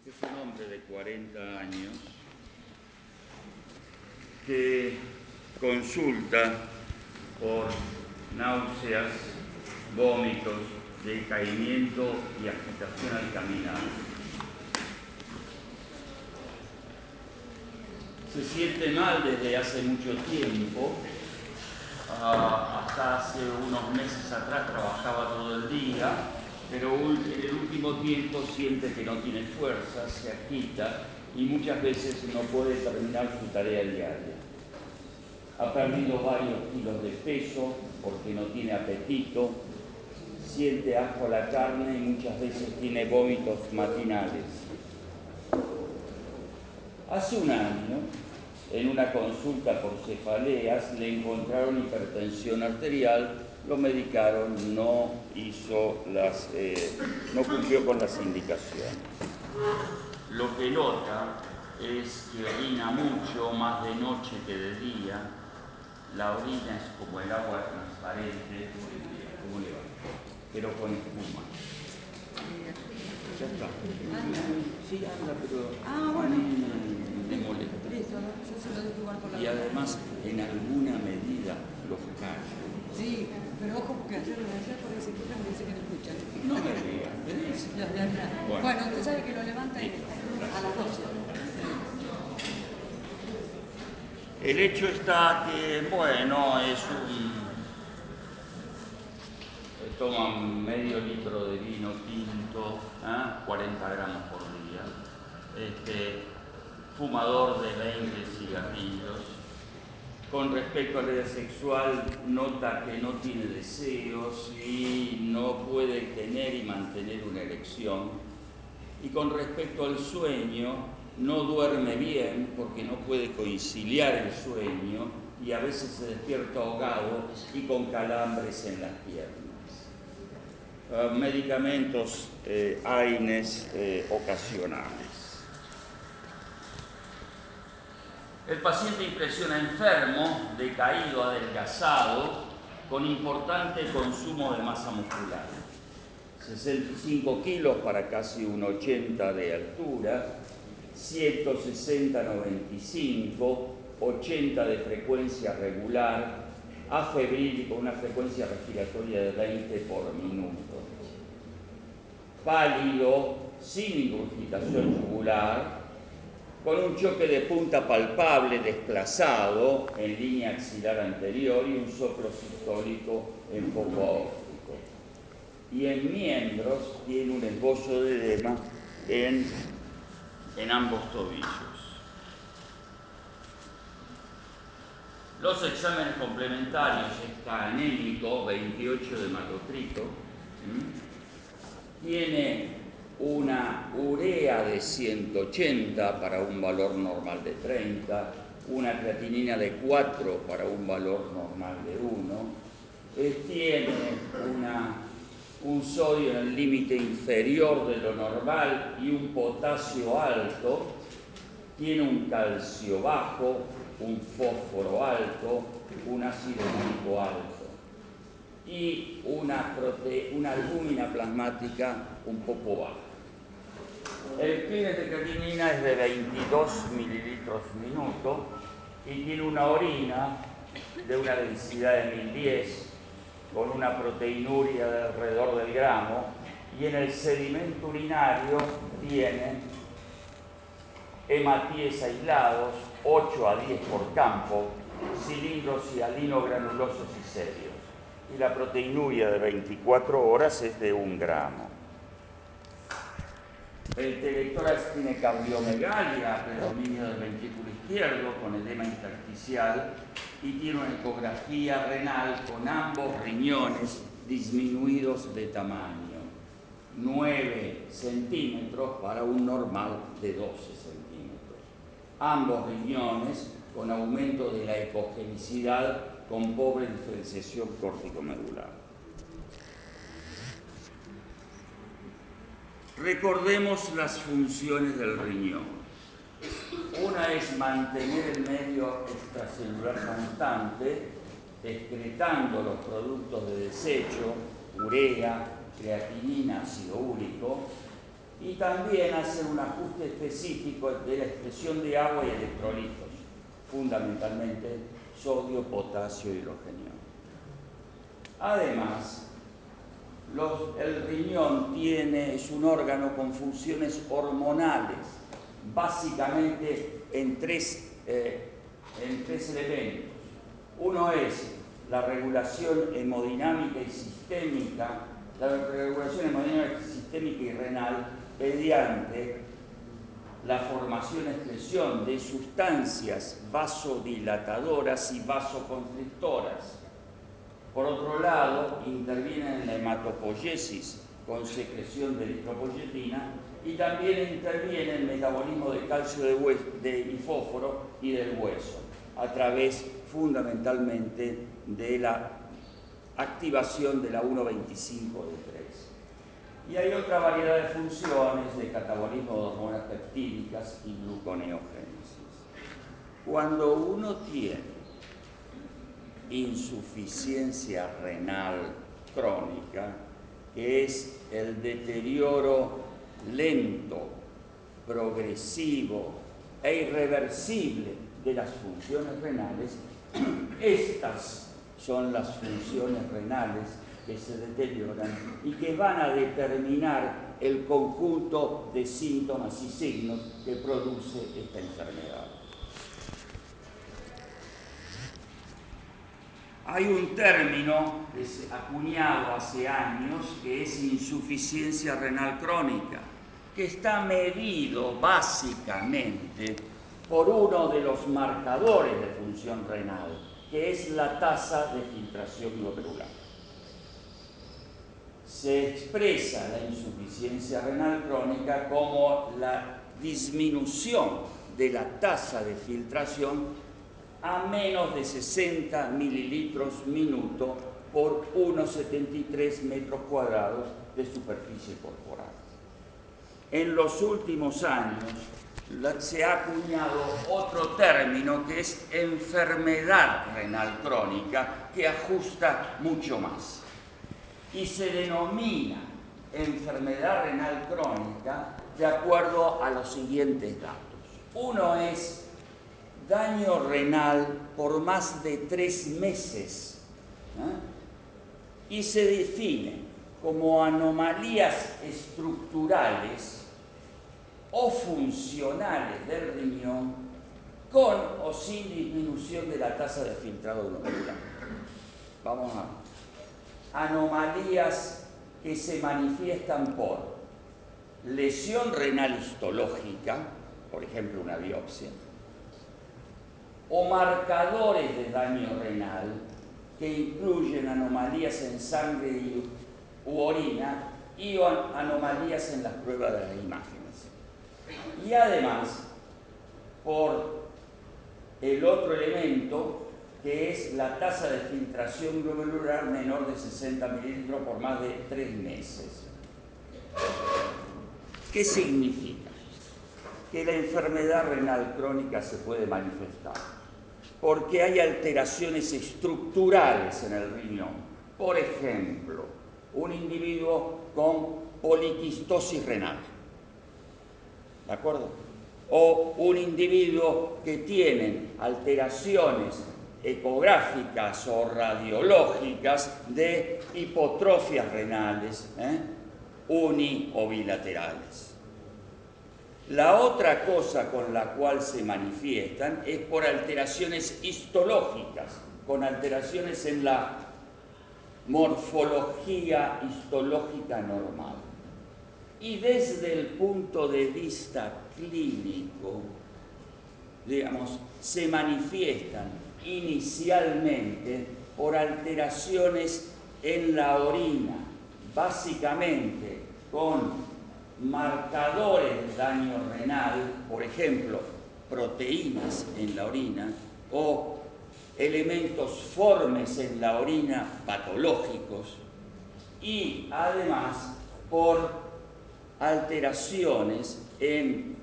Este es un hombre de 40 años que consulta por náuseas, vómitos, decaimiento y agitación al caminar. Se siente mal desde hace mucho tiempo. Hasta hace unos meses atrás trabajaba todo el día, pero en el último tiempo siente que no tiene fuerza, se agita y muchas veces no puede terminar su tarea diaria. Ha perdido varios kilos de peso porque no tiene apetito, siente asco a la carne y muchas veces tiene vómitos matinales. Hace un año, en una consulta por cefaleas, le encontraron hipertensión arterial, lo medicaron, no cumplió con las indicaciones. Lo que nota es que orina mucho, más de noche que de día. La orina es como el agua transparente, como le va, pero con espuma. Ya está. Sí, anda, pero bueno. me molesta. Listo, yo se lo dejo igual por la Y además, en alguna medida, los calla. Sí, pero ojo porque ayer porque se quejan me dice que no escuchan. No me digas, ¿ves? Bueno, usted sabe que lo levanta a las 12. El hecho está que, bueno, toma medio litro de vino tinto, 40 gramos por día, fumador de 20 cigarrillos. Con respecto a la vida sexual, nota que no tiene deseos y no puede tener y mantener una erección. Y con respecto al sueño, no duerme bien porque no puede conciliar el sueño y a veces se despierta ahogado y con calambres en las piernas. Medicamentos AINES ocasionales. El paciente impresiona enfermo, decaído, adelgazado, con importante consumo de masa muscular. 65 kilos para casi 1,80 de altura, 160-95, 80 de frecuencia regular, afebril y con una frecuencia respiratoria de 20 por minuto. Pálido, sin ingurgitación yugular, con un choque de punta palpable desplazado en línea axilar anterior y un soplo sistólico en foco aórtico. Y en miembros tiene un esbozo de edema en ambos tobillos. Los exámenes complementarios: está anémico, 28 de hematocrito, tiene una urea de 180 para un valor normal de 30, una creatinina de 4 para un valor normal de 1, tiene un sodio en el límite inferior de lo normal y un potasio alto, tiene un calcio bajo, un fósforo alto, un ácido úrico alto y una albúmina plasmática un poco baja. El pH de creatinina es de 22 mililitros minuto y tiene una orina de una densidad de 1010 con una proteinuria de alrededor del gramo, y en el sedimento urinario tiene hematíes aislados, 8 a 10 por campo, cilindros hialino-granulosos y serios. Y la proteinuria de 24 horas es de 1 gramo. El T-tórax tiene cardiomegalia, predominio del ventrículo izquierdo con edema intersticial, y tiene una ecografía renal con ambos riñones disminuidos de tamaño, 9 centímetros para un normal de 12 centímetros. Ambos riñones con aumento de la ecogenicidad con pobre diferenciación córtico-medular. Recordemos las funciones del riñón. Una es mantener el medio extracelular constante, excretando los productos de desecho, urea, creatinina, ácido úrico, y también hacer un ajuste específico de la expresión de agua y electrolitos, fundamentalmente sodio, potasio y hidrogenio. Además, el riñón es un órgano con funciones hormonales, básicamente en tres elementos. Uno es la regulación hemodinámica y sistémica, y renal mediante la formación y expresión de sustancias vasodilatadoras y vasoconstrictoras. Por otro lado, intervienen en la hematopoiesis con secreción de eritropoyetina y también interviene en el metabolismo de calcio y fósforo y del hueso, a través fundamentalmente de la activación de la 1,25D3. Y hay otra variedad de funciones de catabolismo de hormonas peptídicas y gluconeogénesis. Cuando uno tiene insuficiencia renal crónica, que es el deterioro lento, progresivo e irreversible de las funciones renales, estas son las funciones renales que se deterioran y que van a determinar el conjunto de síntomas y signos que produce esta enfermedad. Hay un término que se ha acuñado hace años que es insuficiencia renal crónica, que está medido básicamente por uno de los marcadores de función renal, que es la tasa de filtración glomerular. Se expresa la insuficiencia renal crónica como la disminución de la tasa de filtración a menos de 60 mililitros minuto por unos 73 metros cuadrados de superficie corporal. En los últimos años se ha acuñado otro término que es enfermedad renal crónica, que ajusta mucho más. Y se denomina enfermedad renal crónica de acuerdo a los siguientes datos. Uno es daño renal por más de 3 meses, y se define como anomalías estructurales o funcionales del riñón con o sin disminución de la tasa de filtrado glomerular. Vamos a anomalías que se manifiestan por lesión renal histológica, por ejemplo una biopsia, o marcadores de daño renal que incluyen anomalías en sangre u orina y anomalías en las pruebas de las imágenes. Y además, por el otro elemento, que es la tasa de filtración glomerular menor de 60 mililitros por más de 3 meses. ¿Qué significa? Que la enfermedad renal crónica se puede manifestar porque hay alteraciones estructurales en el riñón. Por ejemplo, un individuo con poliquistosis renal, ¿de acuerdo? O un individuo que tiene alteraciones ecográficas o radiológicas de hipotrofias renales, uni o bilaterales. La otra cosa con la cual se manifiestan es por alteraciones histológicas, con alteraciones en la morfología histológica normal. Y desde el punto de vista clínico, digamos, se manifiestan inicialmente por alteraciones en la orina, básicamente con marcadores de daño renal, por ejemplo, proteínas en la orina o elementos formes en la orina patológicos, y además por alteraciones en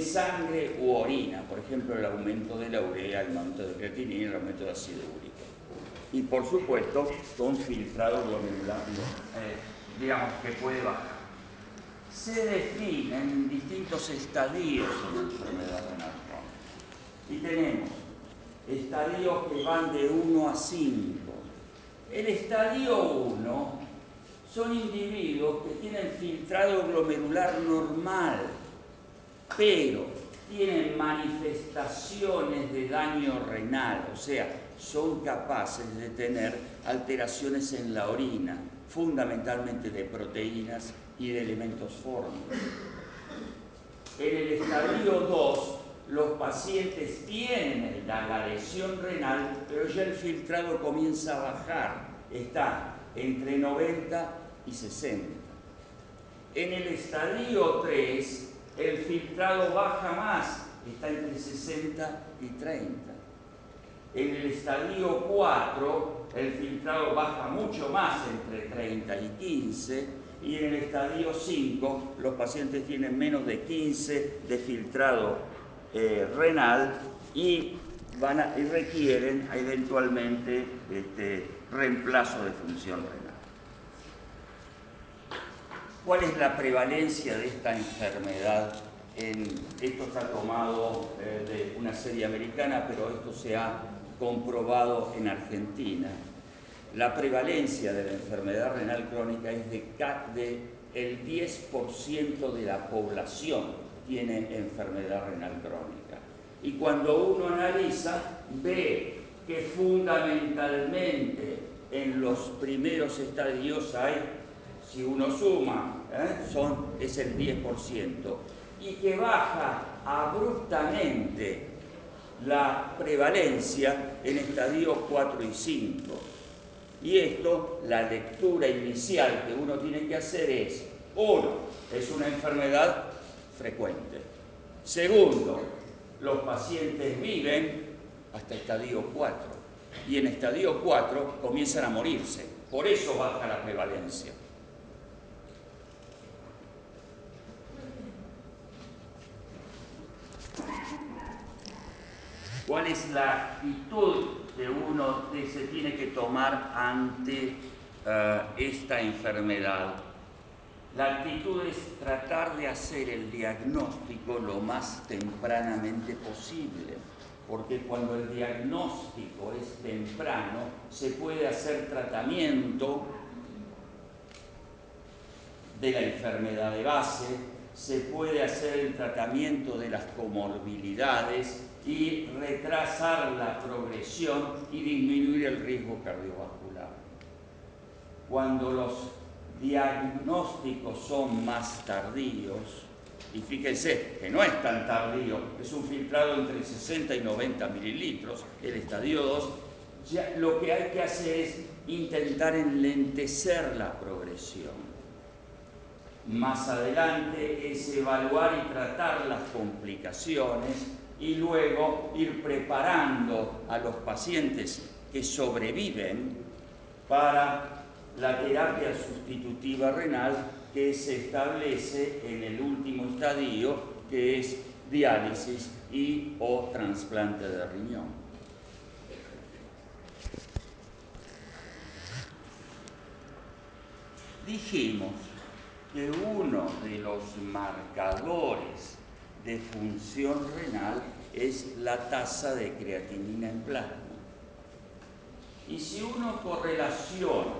sangre u orina, por ejemplo, el aumento de la urea, el aumento de creatinina, el aumento de ácido úrico. Y por supuesto, con filtrado glomerular digamos, que puede bajar. Se definen distintos estadios en la enfermedad renal crónica. Y tenemos estadios que van de 1 a 5. El estadio 1 son individuos que tienen filtrado glomerular normal, pero tienen manifestaciones de daño renal, o sea, son capaces de tener alteraciones en la orina, fundamentalmente de proteínas y de elementos fórmicos. En el estadio 2, los pacientes tienen la lesión renal, pero ya el filtrado comienza a bajar, está entre 90 y 60. En el estadio 3, el filtrado baja más, está entre 60 y 30. En el estadio 4, el filtrado baja mucho más, entre 30 y 15, y en el estadio 5, los pacientes tienen menos de 15 de filtrado renal y requieren eventualmente reemplazo de función renal. ¿Cuál es la prevalencia de esta enfermedad? Esto está tomado de una serie americana, pero esto se ha comprobado en Argentina. La prevalencia de la enfermedad renal crónica es el 10% de la población tiene enfermedad renal crónica. Y cuando uno analiza, ve que fundamentalmente en los primeros estadios hay, si uno suma, es el 10%, y que baja abruptamente la prevalencia en estadios 4 y 5. Y esto, la lectura inicial que uno tiene que hacer es, 1, es una enfermedad frecuente. Segundo, los pacientes viven hasta estadio 4 y en estadio 4 comienzan a morirse, por eso baja la prevalencia. ¿Cuál es la actitud que uno se tiene que tomar ante esta enfermedad? La actitud es tratar de hacer el diagnóstico lo más tempranamente posible, porque cuando el diagnóstico es temprano, se puede hacer tratamiento de la enfermedad de base, se puede hacer el tratamiento de las comorbilidades y retrasar la progresión y disminuir el riesgo cardiovascular. Cuando los diagnósticos son más tardíos, y fíjense que no es tan tardío, es un filtrado entre 60 y 90 mililitros, el estadio 2, ya lo que hay que hacer es intentar enlentecer la progresión. Más adelante es evaluar y tratar las complicaciones y luego ir preparando a los pacientes que sobreviven para la terapia sustitutiva renal que se establece en el último estadio, que es diálisis y o trasplante de riñón. Dijimos que uno de los marcadores de función renal es la tasa de creatinina en plasma. Y si uno correlaciona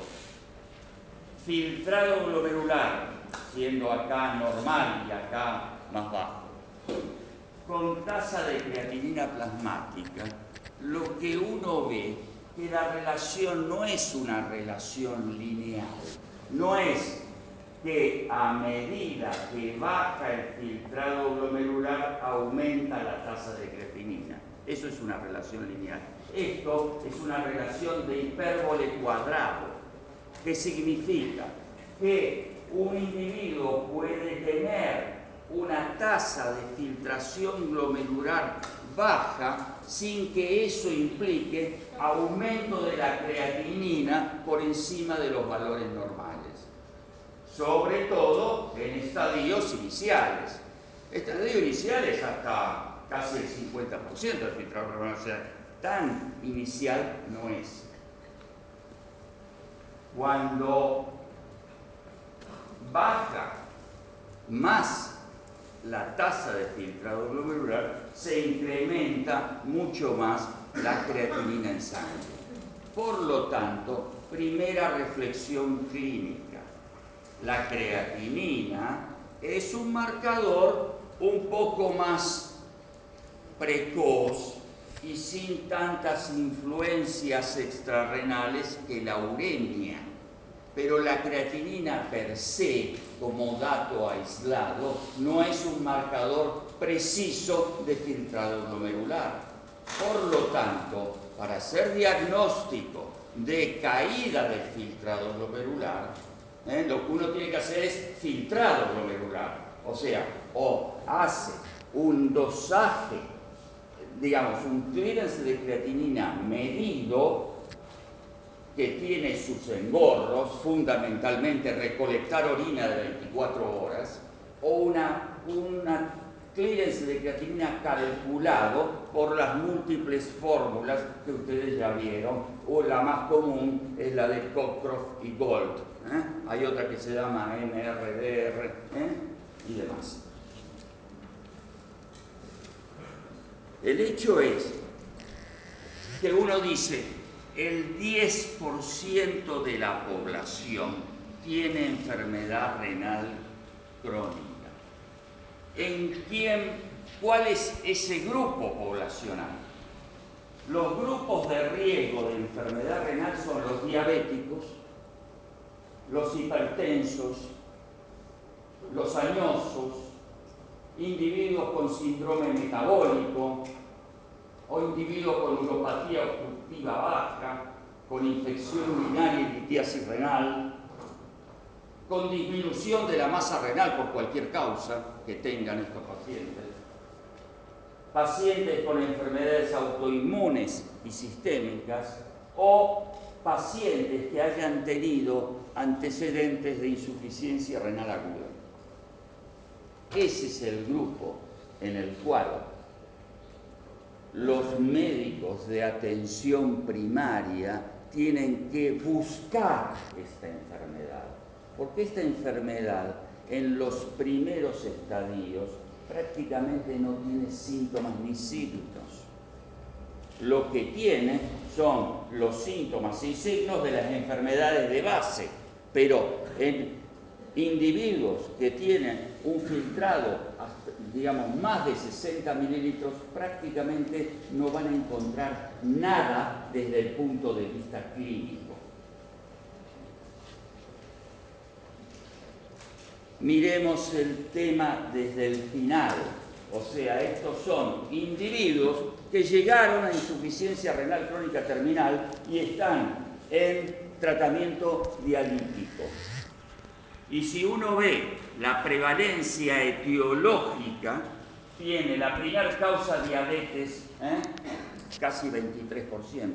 filtrado glomerular, siendo acá normal y acá más bajo, con tasa de creatinina plasmática, lo que uno ve que la relación no es una relación lineal, no es que a medida que baja el filtrado glomerular aumenta la tasa de creatinina. Eso es una relación lineal. Esto es una relación de hipérbole cuadrado, que significa que un individuo puede tener una tasa de filtración glomerular baja sin que eso implique aumento de la creatinina por encima de los valores normales. Sobre todo en estadios iniciales. Estadios iniciales hasta casi el 50% del filtrado glomerular, o sea, tan inicial no es. Cuando baja más la tasa de filtrado glomerular, se incrementa mucho más la creatinina en sangre. Por lo tanto, primera reflexión clínica. La creatinina es un marcador un poco más precoz y sin tantas influencias extrarrenales que la uremia. Pero la creatinina per se, como dato aislado, no es un marcador preciso de filtrado glomerular. Por lo tanto, para hacer diagnóstico de caída del filtrado glomerular, lo que uno tiene que hacer es filtrado glomerular. O sea, o hace un dosaje, digamos, un clearance de creatinina medido, que tiene sus engorros, fundamentalmente recolectar orina de 24 horas, o una clearance de creatinina calculado por las múltiples fórmulas que ustedes ya vieron, o la más común es la de Cockcroft y Gold. Hay otra que se llama NRDR y demás. El hecho es que uno dice, el 10% de la población tiene enfermedad renal crónica. ¿Cuál es ese grupo poblacional? Los grupos de riesgo de enfermedad renal son los diabéticos, los hipertensos, los añosos, individuos con síndrome metabólico o individuos con neuropatía obstructiva baja, con infección urinaria y litiasis renal, con disminución de la masa renal por cualquier causa que tengan estos pacientes, pacientes con enfermedades autoinmunes y sistémicas o pacientes que hayan tenido antecedentes de insuficiencia renal aguda. Ese es el grupo en el cual los médicos de atención primaria tienen que buscar esta enfermedad, porque esta enfermedad en los primeros estadios prácticamente no tiene síntomas ni signos. Lo que tiene son los síntomas y signos de las enfermedades de base, pero en individuos que tienen un filtrado, digamos, más de 60 mililitros, prácticamente no van a encontrar nada desde el punto de vista clínico. Miremos el tema desde el final, o sea, estos son individuos que llegaron a insuficiencia renal crónica terminal y están en tratamiento dialítico. Y si uno ve la prevalencia etiológica, tiene la primera causa diabetes, casi 23%.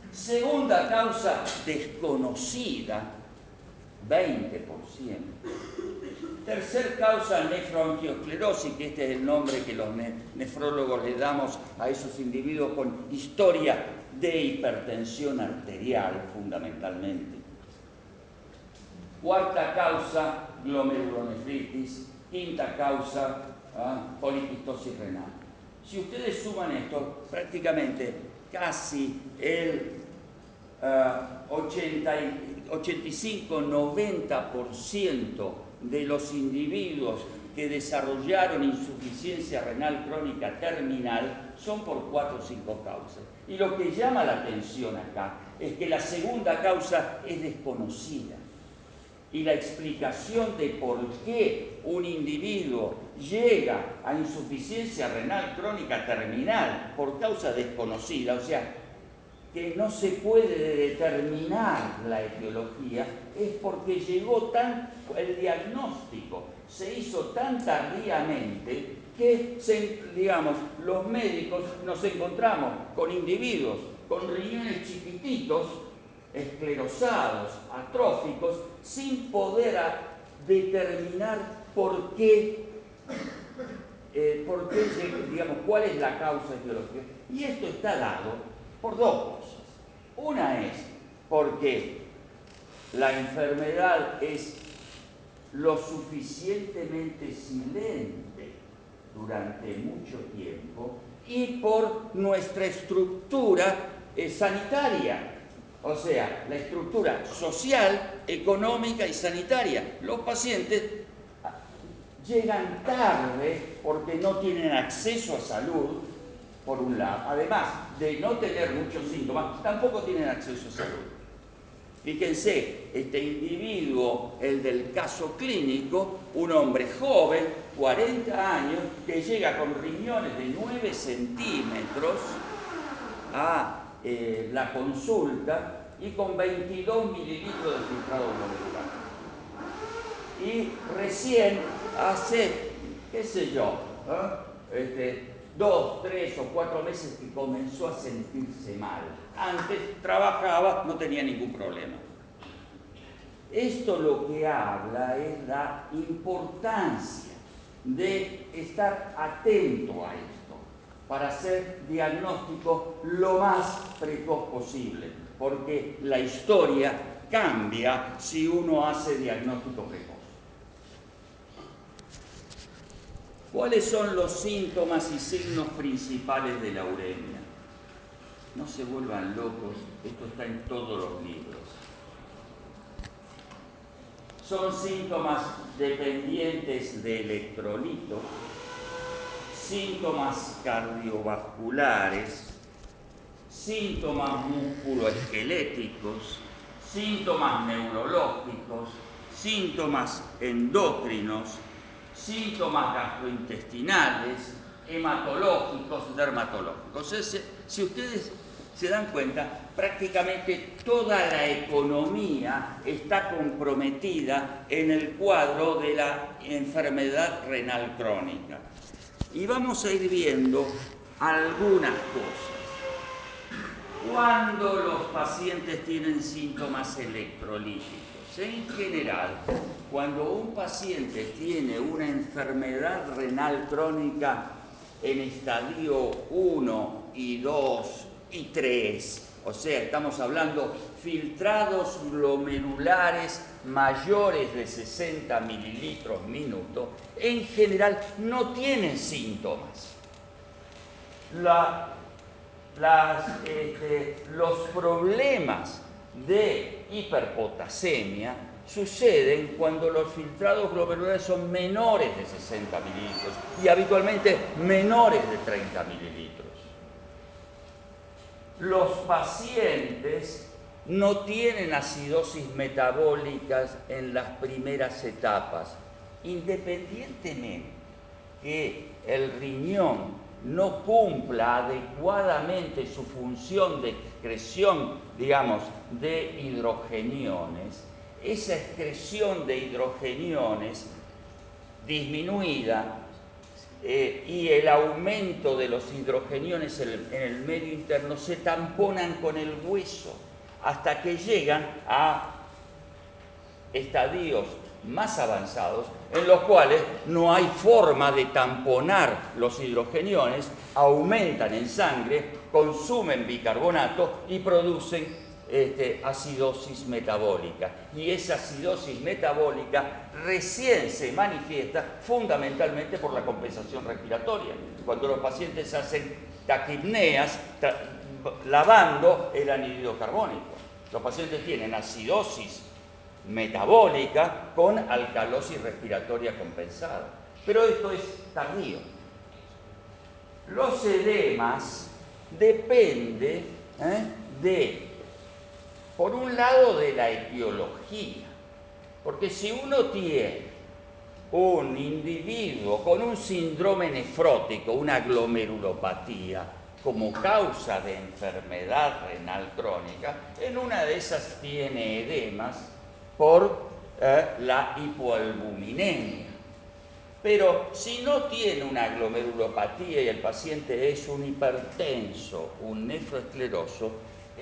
Segunda causa desconocida, 20%. Tercer causa, nefroangiosclerosis, que este es el nombre que los nefrólogos le damos a esos individuos con historia de hipertensión arterial, fundamentalmente. Cuarta causa, glomerulonefritis. Quinta causa, poliquistosis renal. Si ustedes suman esto, prácticamente casi el 85-90% de los individuos que desarrollaron insuficiencia renal crónica terminal son por 4 o 5 causas. Y lo que llama la atención acá es que la segunda causa es desconocida. Y la explicación de por qué un individuo llega a insuficiencia renal crónica terminal por causa desconocida, o sea, que no se puede determinar la etiología, es porque llegó el diagnóstico se hizo tan tardíamente que, digamos, los médicos nos encontramos con individuos con riñones chiquititos, esclerosados, atróficos, sin poder determinar por qué, digamos, cuál es la causa etiológica. Y esto está dado por dos cosas. Una es porque la enfermedad es lo suficientemente silente durante mucho tiempo y por nuestra estructura sanitaria, o sea, la estructura social, económica y sanitaria. Los pacientes llegan tarde porque no tienen acceso a salud, por un lado, además de no tener muchos síntomas, tampoco tienen acceso a salud. Fíjense, este individuo, el del caso clínico, un hombre joven, 40 años, que llega con riñones de 9 centímetros a la consulta y con 22 mililitros de filtrado glomerular. Y recién hace, qué sé yo, 2, 3 o 4 meses que comenzó a sentirse mal. Antes trabajaba, no tenía ningún problema. Esto lo que habla es la importancia de estar atento a esto para hacer diagnóstico lo más precoz posible, porque la historia cambia si uno hace diagnóstico precoz. ¿Cuáles son los síntomas y signos principales de la uremia? No se vuelvan locos, esto está en todos los libros. Son síntomas dependientes de electrolitos, síntomas cardiovasculares, síntomas musculoesqueléticos, síntomas neurológicos, síntomas endocrinos, síntomas gastrointestinales, hematológicos, dermatológicos. Si ustedes se dan cuenta, prácticamente toda la economía está comprometida en el cuadro de la enfermedad renal crónica. Y vamos a ir viendo algunas cosas. Cuando los pacientes tienen síntomas electrolíticos, en general, cuando un paciente tiene una enfermedad renal crónica en estadio 1 y 2 y 3, o sea, estamos hablando filtrados glomerulares mayores de 60 mililitros minuto, en general no tienen síntomas. Los problemas de hiperpotasemia suceden cuando los filtrados glomerulares son menores de 60 mililitros y habitualmente menores de 30 mililitros. Los pacientes no tienen acidosis metabólicas en las primeras etapas, independientemente que el riñón no cumpla adecuadamente su función de excreción, digamos, de hidrogeniones. Esa excreción de hidrogeniones disminuida y el aumento de los hidrogeniones en el medio interno se tamponan con el hueso hasta que llegan a estadios más avanzados en los cuales no hay forma de tamponar los hidrogeniones, aumentan en sangre, consumen bicarbonato y producen acidosis metabólica. Y esa acidosis metabólica recién se manifiesta fundamentalmente por la compensación respiratoria. Cuando los pacientes hacen taquipneas lavando el anhídrido carbónico. Los pacientes tienen acidosis metabólica con alcalosis respiratoria compensada. Pero esto es tardío. Los edemas dependen por un lado, de la etiología. Porque si uno tiene un individuo con un síndrome nefrótico, una glomerulopatía, como causa de enfermedad renal crónica, en una de esas tiene edemas por la hipoalbuminemia. Pero si no tiene una glomerulopatía y el paciente es un hipertenso, un nefroescleroso,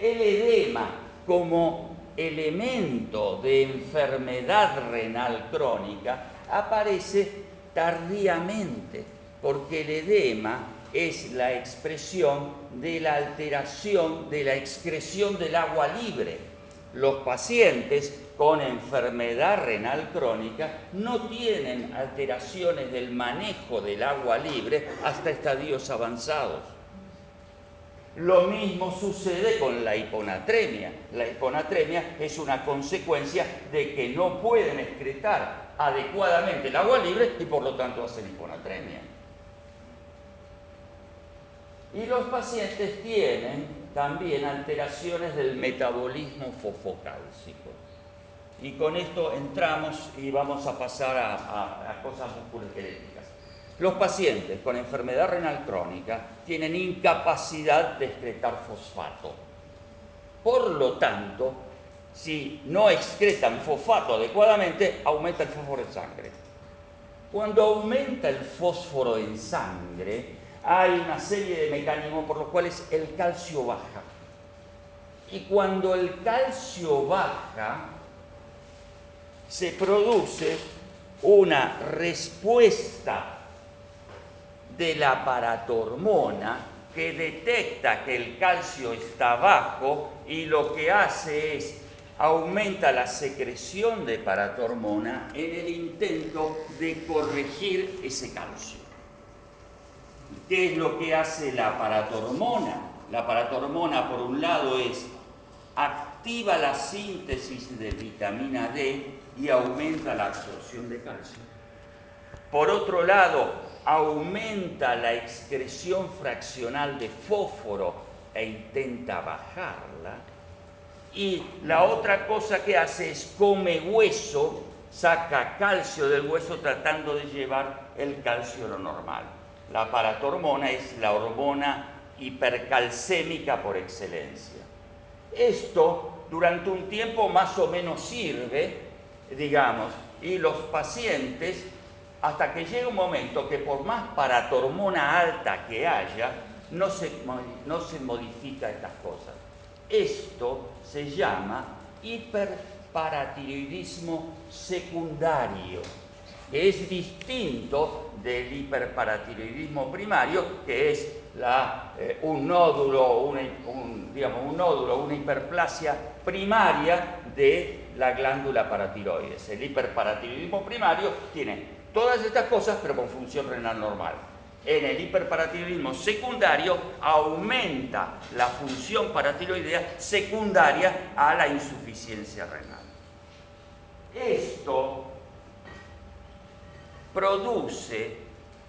el edema como elemento de enfermedad renal crónica aparece tardíamente, porque el edema es la expresión de la alteración de la excreción del agua libre. Los pacientes con enfermedad renal crónica no tienen alteraciones del manejo del agua libre hasta estadios avanzados. Lo mismo sucede con la hiponatremia. La hiponatremia es una consecuencia de que no pueden excretar adecuadamente el agua libre y por lo tanto hacen hiponatremia. Y los pacientes tienen también alteraciones del metabolismo fosfocálcico. Y con esto entramos y vamos a pasar a cosas musculoesqueléticas. Los pacientes con enfermedad renal crónica tienen incapacidad de excretar fosfato. Por lo tanto, si no excretan fosfato adecuadamente, aumenta el fósforo en sangre. Cuando aumenta el fósforo en sangre, hay una serie de mecanismos por los cuales el calcio baja. Y cuando el calcio baja, se produce una respuesta de la paratormona que detecta que el calcio está bajo y lo que hace es aumenta la secreción de paratormona en el intento de corregir ese calcio. ¿Qué es lo que hace la paratormona? La paratormona, por un lado, activa la síntesis de vitamina D y aumenta la absorción de calcio. Por otro lado, aumenta la excreción fraccional de fósforo e intenta bajarla. Y la otra cosa que hace es come hueso, saca calcio del hueso tratando de llevar el calcio a lo normal. La paratormona es la hormona hipercalcémica por excelencia. Esto durante un tiempo más o menos sirve, digamos, y los pacientes, hasta que llega un momento que por más paratormona alta que haya, no se modifica estas cosas. Esto se llama hiperparatiroidismo secundario, que es distinto del hiperparatiroidismo primario, que es un nódulo, una hiperplasia primaria de la glándula paratiroides. El hiperparatiroidismo primario tiene todas estas cosas, pero con función renal normal. En el hiperparatiroidismo secundario aumenta la función paratiroidea secundaria a la insuficiencia renal. Esto produce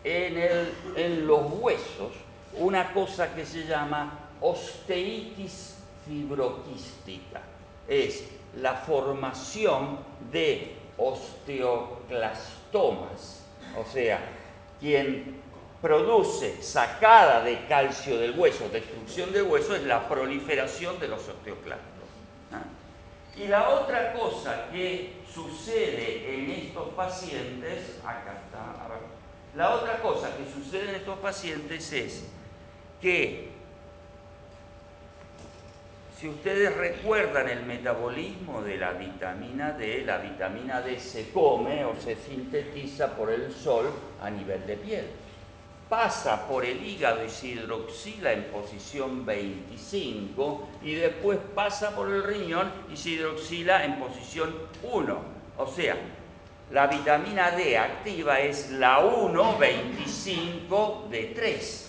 en los huesos una cosa que se llama osteitis fibroquística. Es la formación de osteoclastomas, o sea, quien produce sacada de calcio del hueso, destrucción del hueso, es la proliferación de los osteoclastos. Y la otra cosa que sucede en estos pacientes, acá está, a ver, la otra cosa que sucede en estos pacientes es que, si ustedes recuerdan el metabolismo de la vitamina D se come o se sintetiza por el sol a nivel de piel. Pasa por el hígado y se hidroxila en posición 25 y después pasa por el riñón y se hidroxila en posición 1. O sea, la vitamina D activa es la 1,25 de 3.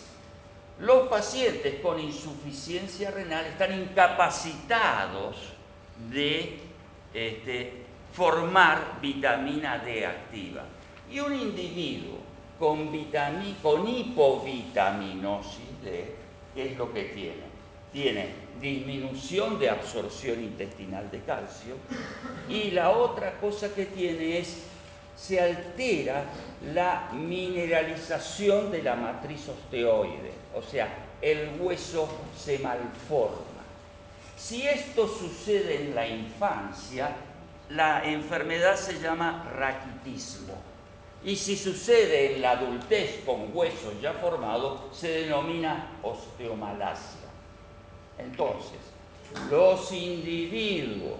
Los pacientes con insuficiencia renal están incapacitados de formar vitamina D activa. Y un individuo con hipovitaminosis D, ¿qué es lo que tiene? Tiene disminución de absorción intestinal de calcio y la otra cosa que tiene es se altera la mineralización de la matriz osteoide, o sea, el hueso se malforma. Si esto sucede en la infancia, la enfermedad se llama raquitismo. Y si sucede en la adultez con huesos ya formados, se denomina osteomalacia. Entonces, los individuos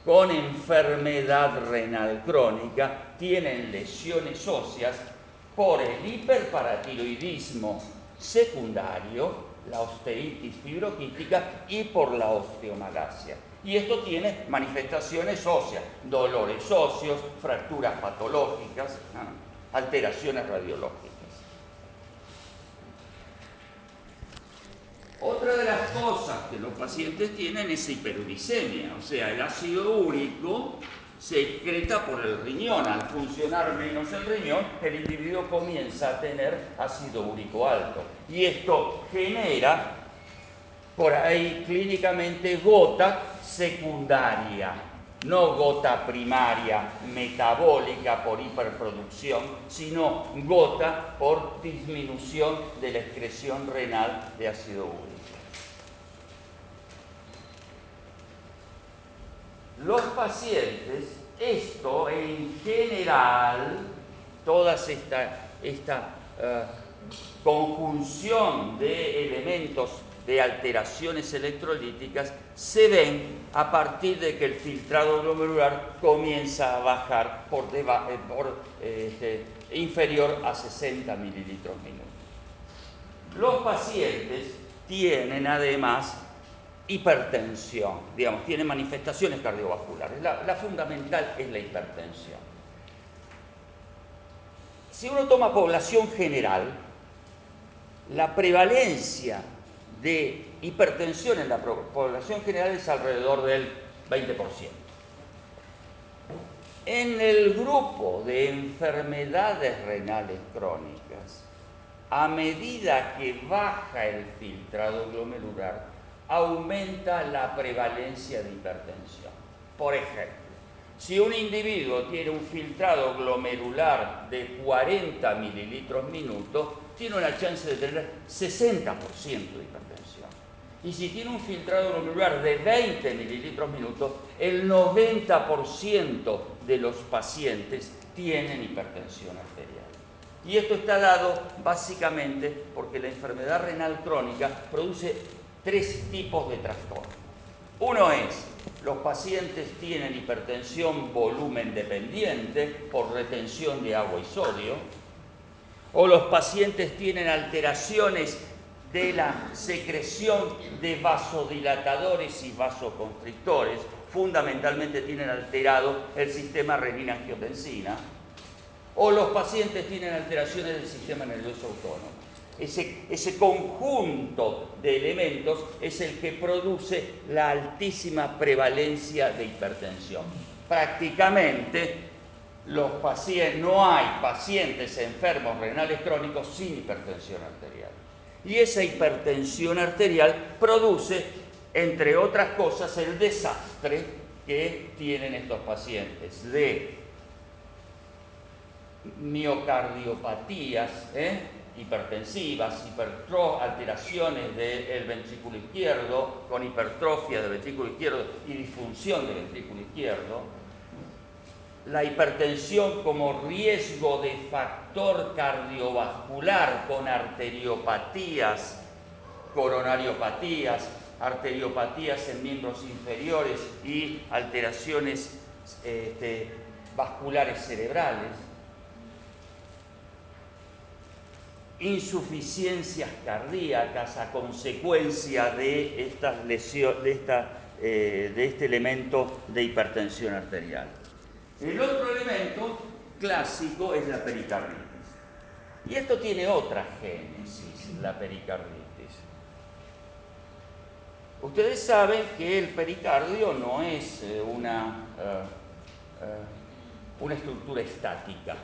con enfermedad renal crónica tienen lesiones óseas por el hiperparatiroidismo secundario, la osteitis fibroquística, y por la osteomalacia. Y esto tiene manifestaciones óseas, dolores óseos, fracturas patológicas, alteraciones radiológicas. Otra de las cosas que los pacientes tienen es hiperuricemia, o sea, el ácido úrico se excreta por el riñón. Al funcionar menos el riñón, el individuo comienza a tener ácido úrico alto. Y esto genera, por ahí clínicamente, gota secundaria, no gota primaria metabólica por hiperproducción, sino gota por disminución de la excreción renal de ácido úrico. Los pacientes, esto en general, toda esta conjunción de elementos de alteraciones electrolíticas se ven a partir de que el filtrado glomerular comienza a bajar inferior a 60 mililitros minuto. Los pacientes tienen además hipertensión, digamos, tienen manifestaciones cardiovasculares. La fundamental es la hipertensión. Si uno toma población general, la prevalencia de hipertensión en la población general es alrededor del 20%. En el grupo de enfermedades renales crónicas, a medida que baja el filtrado glomerular, aumenta la prevalencia de hipertensión. Por ejemplo, si un individuo tiene un filtrado glomerular de 40 mililitros minuto, tiene una chance de tener 60% de hipertensión. Y si tiene un filtrado glomerular de 20 mililitros minuto, el 90% de los pacientes tienen hipertensión arterial. Y esto está dado básicamente porque la enfermedad renal crónica produce 3 tipos de trastornos. Uno es, los pacientes tienen hipertensión volumen dependiente por retención de agua y sodio, o los pacientes tienen alteraciones de la secreción de vasodilatadores y vasoconstrictores, fundamentalmente tienen alterado el sistema renina-angiotensina, o los pacientes tienen alteraciones del sistema nervioso autónomo. Ese conjunto de elementos es el que produce la altísima prevalencia de hipertensión. Prácticamente no hay pacientes enfermos renales crónicos sin hipertensión arterial. Y esa hipertensión arterial produce, entre otras cosas, el desastre que tienen estos pacientes de miocardiopatías hipertensivas, alteraciones del ventrículo izquierdo, con hipertrofia del ventrículo izquierdo y disfunción del ventrículo izquierdo. La hipertensión como riesgo de factor cardiovascular con arteriopatías, coronariopatías, arteriopatías en miembros inferiores y alteraciones vasculares cerebrales. Insuficiencias cardíacas a consecuencia de estas lesiones, de este elemento de hipertensión arterial. El otro elemento clásico es la pericarditis. Y esto tiene otra génesis, la pericarditis. Ustedes saben que el pericardio no es una estructura estática,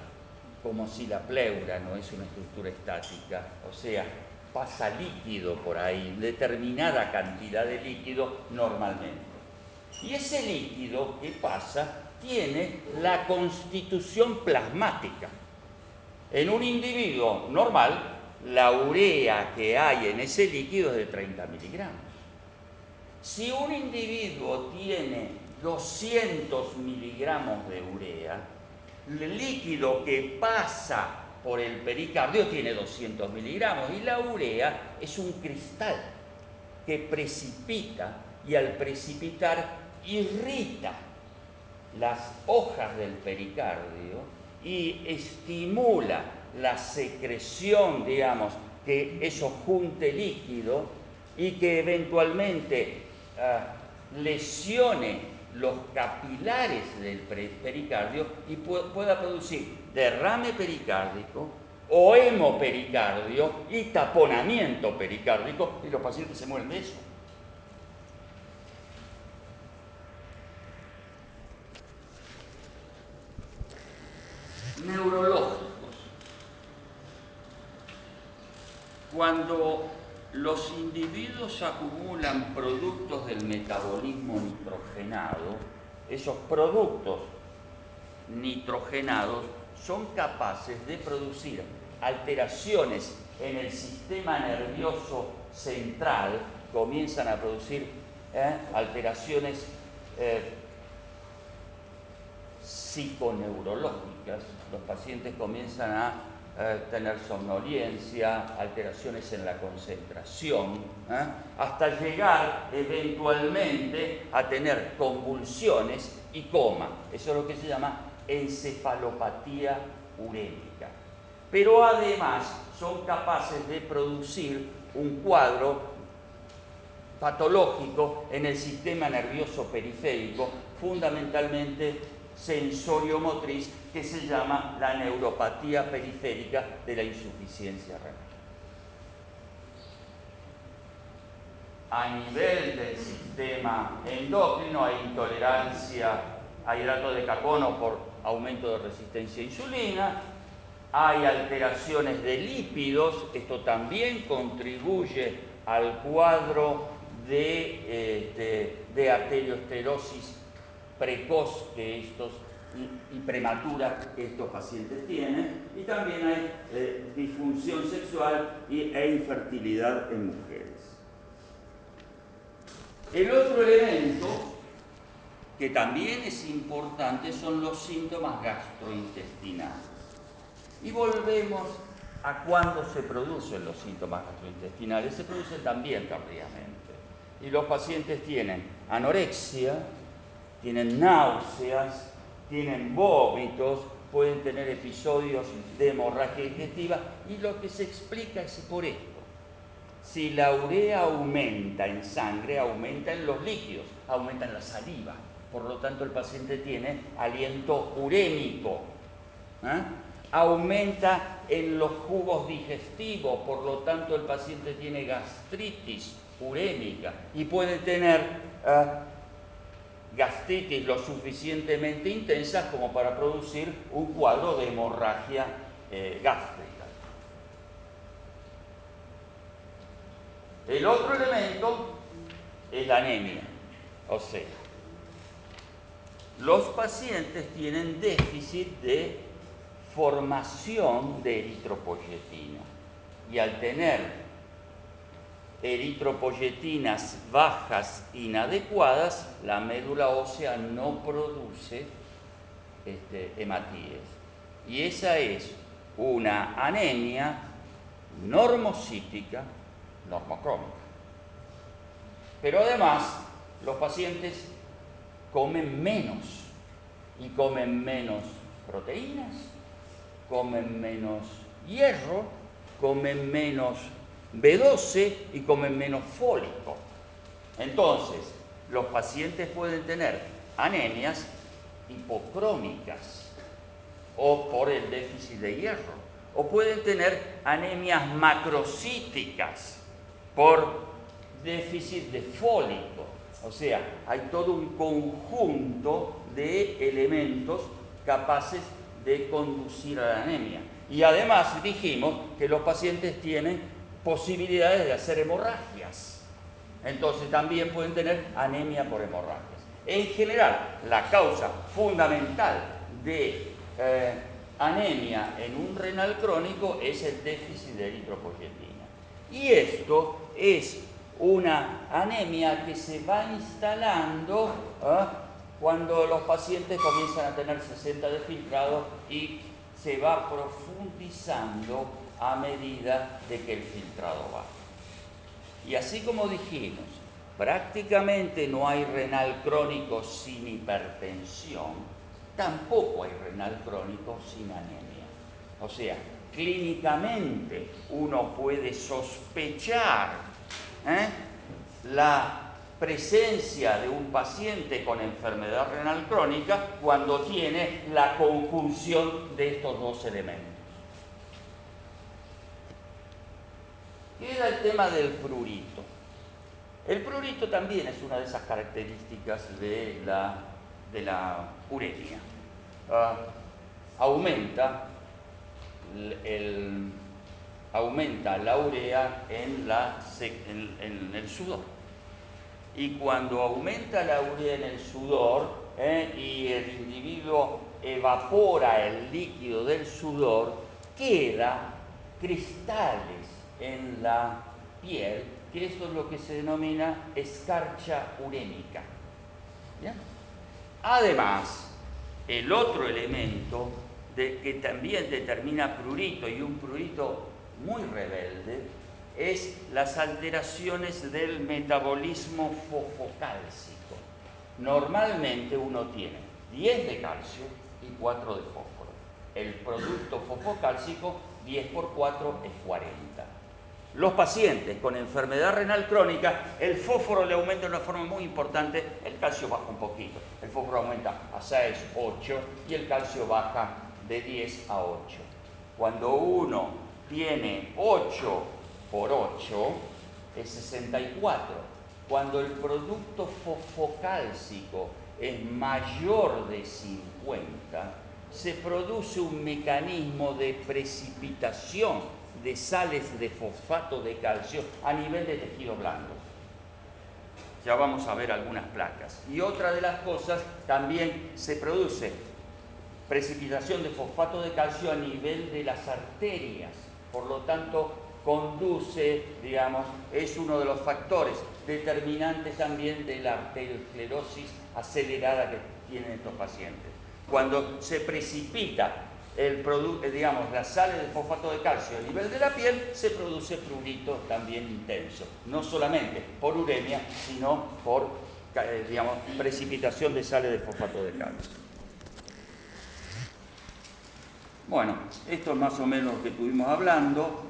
como si la pleura no es una estructura estática, o sea, pasa líquido por ahí, determinada cantidad de líquido normalmente. Y ese líquido que pasa tiene la constitución plasmática. En un individuo normal, la urea que hay en ese líquido es de 30 miligramos. Si un individuo tiene 200 miligramos de urea, el líquido que pasa por el pericardio tiene 200 miligramos y la urea es un cristal que precipita y al precipitar irrita las hojas del pericardio y estimula la secreción, digamos, que eso junte líquido y que eventualmente lesione los capilares del pericardio y pueda producir derrame pericárdico o hemopericardio y taponamiento pericárdico, y los pacientes se mueren de eso. Neurológicos. Cuando los individuos acumulan productos del metabolismo nitrogenado, esos productos nitrogenados son capaces de producir alteraciones en el sistema nervioso central, comienzan a producir alteraciones psiconeurológicas. Los pacientes comienzan a tener somnolencia, alteraciones en la concentración, hasta llegar eventualmente a tener convulsiones y coma. Eso es lo que se llama encefalopatía urémica. Pero además son capaces de producir un cuadro patológico en el sistema nervioso periférico, fundamentalmente sensorio-motriz, que se llama la neuropatía periférica de la insuficiencia renal. A nivel del sistema endocrino hay intolerancia a hidrato de carbono por aumento de resistencia a insulina, hay alteraciones de lípidos, esto también contribuye al cuadro de arteriosclerosis precoz que y prematura que estos pacientes tienen, y también hay disfunción sexual e infertilidad en mujeres. El otro elemento que también es importante son los síntomas gastrointestinales. Y volvemos a cuándo se producen los síntomas gastrointestinales. Se producen también tardíamente. Y los pacientes tienen anorexia, tienen náuseas, tienen vómitos, pueden tener episodios de hemorragia digestiva, y lo que se explica es por esto. Si la urea aumenta en sangre, aumenta en los líquidos, aumenta en la saliva. Por lo tanto, el paciente tiene aliento urémico. Aumenta en los jugos digestivos, por lo tanto, el paciente tiene gastritis urémica y puede tener gastritis lo suficientemente intensa como para producir un cuadro de hemorragia gástrica. El otro elemento es la anemia, o sea, los pacientes tienen déficit de formación de eritropoyetina, y al tener eritropoyetinas bajas inadecuadas, la médula ósea no produce hematíes, y esa es una anemia normocítica, normocrónica. Pero además, los pacientes comen menos, y comen menos proteínas, comen menos hierro, comen menos B12 y comen menos fólico. Entonces, los pacientes pueden tener anemias hipocrómicas o por el déficit de hierro, o pueden tener anemias macrocíticas por déficit de fólico. O sea, hay todo un conjunto de elementos capaces de conducir a la anemia. Y además dijimos que los pacientes tienen posibilidades de hacer hemorragias. Entonces también pueden tener anemia por hemorragias. En general, la causa fundamental de anemia en un renal crónico es el déficit de eritropoyetina. Y esto es una anemia que se va instalando cuando los pacientes comienzan a tener 60 de filtrado, y se va profundizando a medida de que el filtrado baja. Y así como dijimos, prácticamente no hay renal crónico sin hipertensión, tampoco hay renal crónico sin anemia. O sea, clínicamente uno puede sospechar la presencia de un paciente con enfermedad renal crónica cuando tiene la conjunción de estos dos elementos. Queda el tema del prurito. El prurito también es una de esas características de la uremia. Aumenta la urea en el sudor. Y cuando aumenta la urea en el sudor y el individuo evapora el líquido del sudor, queda cristales en la piel, que esto es lo que se denomina escarcha urémica. ¿Bien? Además, el otro elemento que también determina prurito, y un prurito muy rebelde, es las alteraciones del metabolismo fosfocálcico. Normalmente uno tiene 10 de calcio y 4 de fósforo. El producto fosfocálcico, 10 por 4 es 40. Los pacientes con enfermedad renal crónica, el fósforo le aumenta de una forma muy importante, el calcio baja un poquito. El fósforo aumenta a 6, 8 y el calcio baja de 10 a 8. Cuando uno tiene 8 por 8, es 64. Cuando el producto fosfocálcico es mayor de 50, se produce un mecanismo de precipitación de sales de fosfato de calcio a nivel de tejido blando. Ya vamos a ver algunas placas. Y otra de las cosas, también se produce precipitación de fosfato de calcio a nivel de las arterias. Por lo tanto, conduce, digamos, es uno de los factores determinantes también de la arteriosclerosis acelerada que tienen estos pacientes. Cuando se precipita las sales de fosfato de calcio a nivel de la piel, se produce prurito también intenso. No solamente por uremia, sino por, precipitación de sales de fosfato de calcio. Bueno, esto es más o menos lo que estuvimos hablando.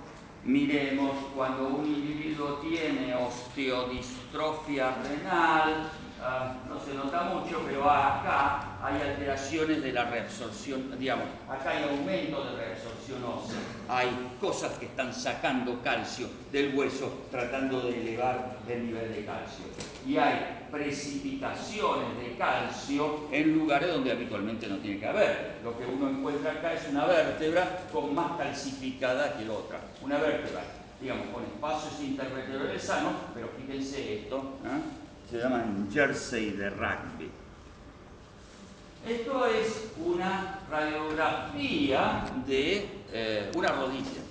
Miremos, cuando un individuo tiene osteodistrofia renal, no se nota mucho, pero acá hay alteraciones de la reabsorción, acá hay aumento de reabsorción ósea, hay cosas que están sacando calcio del hueso tratando de elevar el nivel de calcio. Y hay precipitaciones de calcio en lugares donde habitualmente no tiene que haber. Lo que uno encuentra acá es una vértebra con más calcificada que la otra. Una vértebra, con espacios intervertebrales sanos, pero fíjense esto, se llaman jersey de rugby. Esto es una radiografía de una rodilla.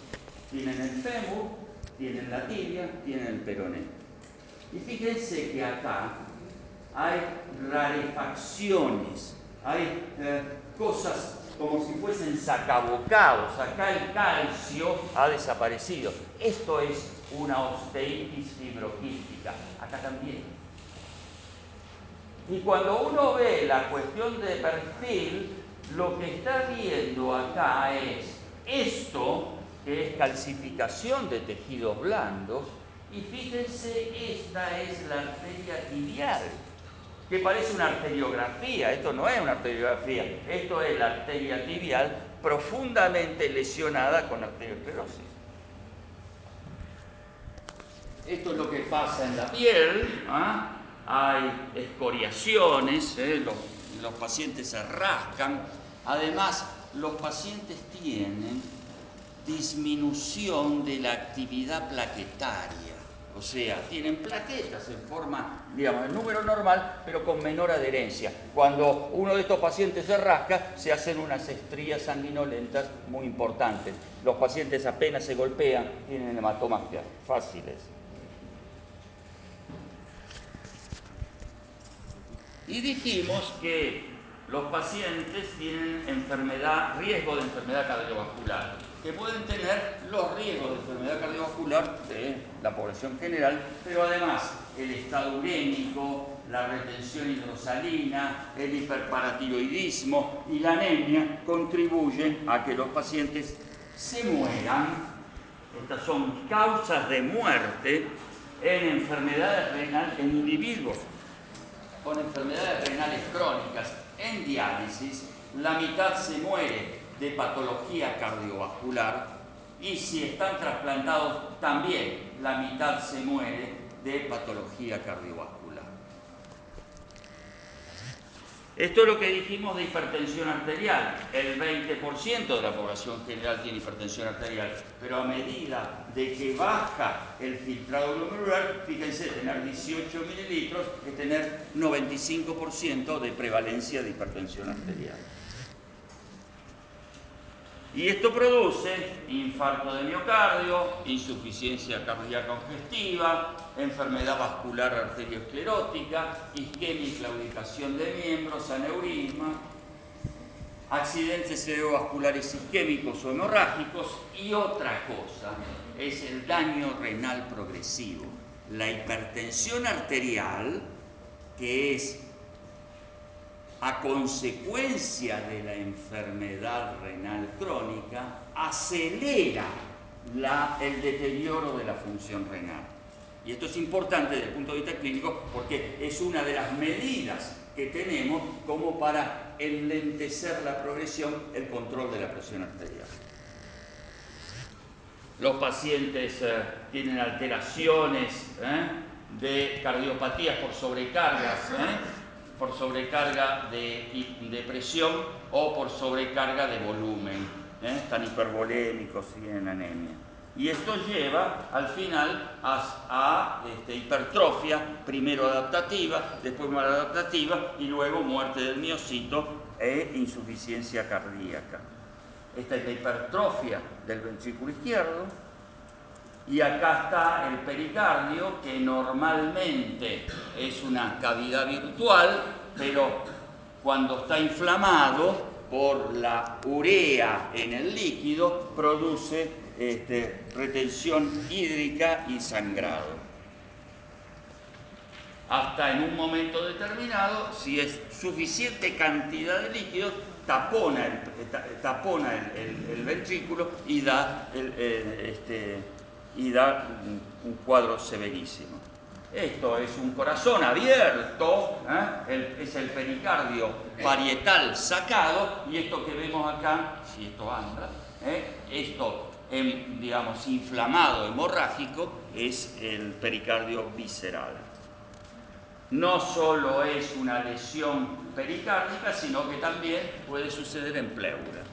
Tienen el fémur, tienen la tibia, tienen el peroné. Y fíjense que acá hay rarefacciones, hay cosas como si fuesen sacabocados. Acá el calcio ha desaparecido. Esto es una osteitis fibroquística. Acá también. Y cuando uno ve la cuestión de perfil, lo que está viendo acá es esto, que es calcificación de tejidos blandos, y fíjense, esta es la arteria tibial, que parece una arteriografía. Esto no es una arteriografía, esto es la arteria tibial profundamente lesionada con arteriosclerosis. Esto es lo que pasa en la piel, hay escoriaciones, los pacientes se rascan. Además, los pacientes tienen disminución de la actividad plaquetaria. O sea, tienen plaquetas en forma, el número normal, pero con menor adherencia. Cuando uno de estos pacientes se rasca, se hacen unas estrías sanguinolentas muy importantes. Los pacientes apenas se golpean, tienen hematomas fáciles. Y dijimos que los pacientes tienen riesgo de enfermedad cardiovascular, que pueden tener los riesgos de enfermedad cardiovascular de la población general, pero además el estado urémico, la retención hidrosalina, el hiperparatiroidismo y la anemia contribuyen a que los pacientes se mueran. Estas son causas de muerte en enfermedades renales, en individuos con enfermedades renales crónicas en diálisis, la mitad se muere de patología cardiovascular y si están trasplantados también la mitad se muere de patología cardiovascular. Esto es lo que dijimos de hipertensión arterial. El 20% de la población general tiene hipertensión arterial, pero a medida de que baja el filtrado glomerular, fíjense, tener 18 mililitros es tener 95% de prevalencia de hipertensión arterial. Y esto produce infarto de miocardio, insuficiencia cardíaca congestiva, enfermedad vascular arteriosclerótica, isquemia y claudicación de miembros, aneurisma, accidentes cerebrovasculares isquémicos o hemorrágicos y otra cosa es el daño renal progresivo. La hipertensión arterial, que es a consecuencia de la enfermedad renal crónica, acelera el deterioro de la función renal. Y esto es importante desde el punto de vista clínico porque es una de las medidas que tenemos como para enlentecer la progresión, el control de la presión arterial. Los pacientes tienen alteraciones de cardiopatías por sobrecargas, por sobrecarga de presión o por sobrecarga de volumen, están hipervolémicos, tienen anemia. Y esto lleva al final a hipertrofia, primero adaptativa, después maladaptativa y luego muerte del miocito e insuficiencia cardíaca. Esta es la hipertrofia del ventrículo izquierdo. Y acá está el pericardio, que normalmente es una cavidad virtual, pero cuando está inflamado por la urea en el líquido, produce retención hídrica y sangrado. Hasta en un momento determinado, si es suficiente cantidad de líquido, tapona el ventrículo y da un cuadro severísimo. Esto es un corazón abierto, es el pericardio parietal sacado, y esto que vemos acá, si esto anda, esto digamos inflamado, hemorrágico, es el pericardio visceral. No solo es una lesión pericárdica, sino que también puede suceder en pleura.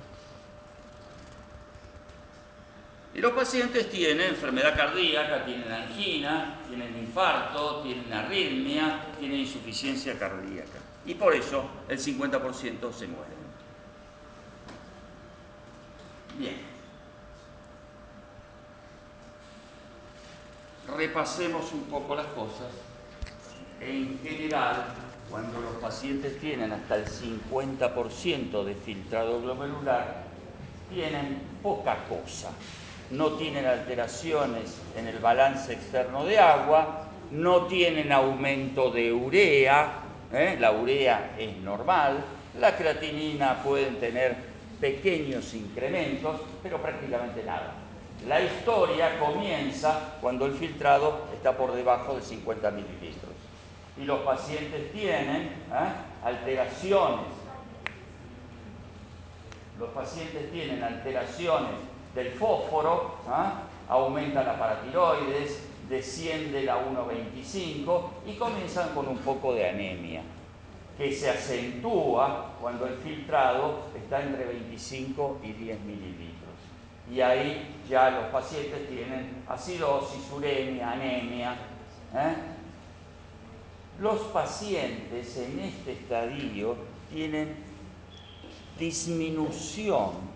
Y los pacientes tienen enfermedad cardíaca, tienen angina, tienen infarto, tienen arritmia, tienen insuficiencia cardíaca. Y por eso el 50% se mueren. Bien. Repasemos un poco las cosas. En general, cuando los pacientes tienen hasta el 50% de filtrado glomerular, tienen poca cosa. No tienen alteraciones en el balance externo de agua, no tienen aumento de urea, la urea es normal, la creatinina pueden tener pequeños incrementos, pero prácticamente nada. La historia comienza cuando el filtrado está por debajo de 50 mililitros. Y los pacientes tienen alteraciones. Los pacientes tienen alteraciones del fósforo, aumenta la paratiroides, desciende la 1,25 y comienzan con un poco de anemia, que se acentúa cuando el filtrado está entre 25 y 10 mililitros. Y ahí ya los pacientes tienen acidosis, uremia, anemia. Los pacientes en este estadio tienen disminución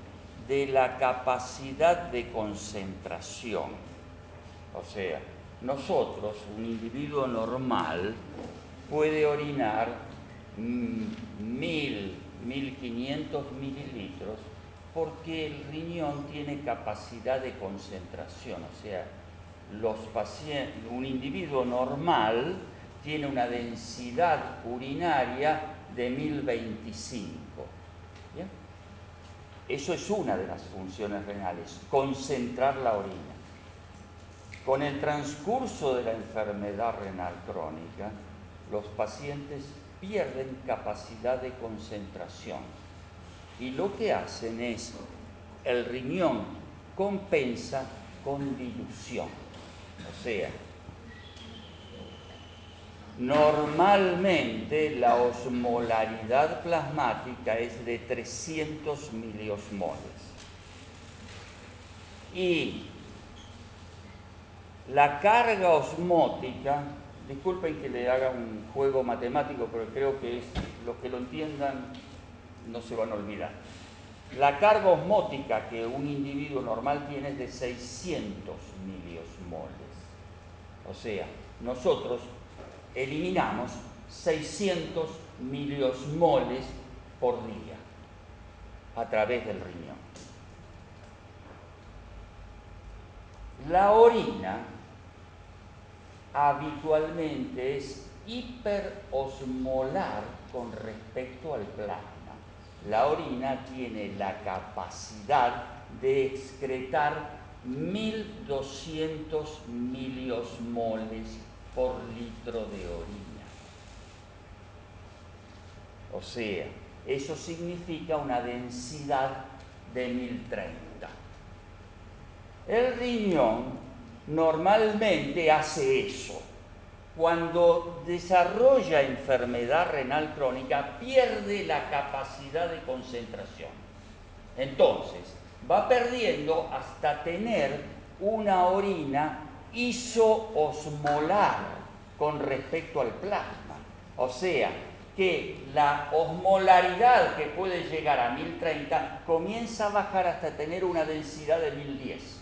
de la capacidad de concentración. O sea, nosotros, un individuo normal, puede orinar 1.000, 1.500 mililitros porque el riñón tiene capacidad de concentración. O sea, un individuo normal tiene una densidad urinaria de 1.025. ¿Bien? Eso es una de las funciones renales, concentrar la orina. Con el transcurso de la enfermedad renal crónica, los pacientes pierden capacidad de concentración y lo que hacen es, el riñón compensa con dilución. O sea, normalmente la osmolaridad plasmática es de 300 miliosmoles y la carga osmótica, disculpen que le haga un juego matemático, pero creo que los que lo entiendan no se van a olvidar. La carga osmótica que un individuo normal tiene es de 600 miliosmoles. O sea, nosotros eliminamos 600 miliosmoles por día a través del riñón. La orina habitualmente es hiperosmolar con respecto al plasma. La orina tiene la capacidad de excretar 1200 miliosmoles por litro de orina. O sea, eso significa una densidad de 1030. El riñón normalmente hace eso. Cuando desarrolla enfermedad renal crónica, pierde la capacidad de concentración. Entonces, va perdiendo hasta tener una orina isoosmolar con respecto al plasma. O sea, que la osmolaridad que puede llegar a 1030 comienza a bajar hasta tener una densidad de 1010.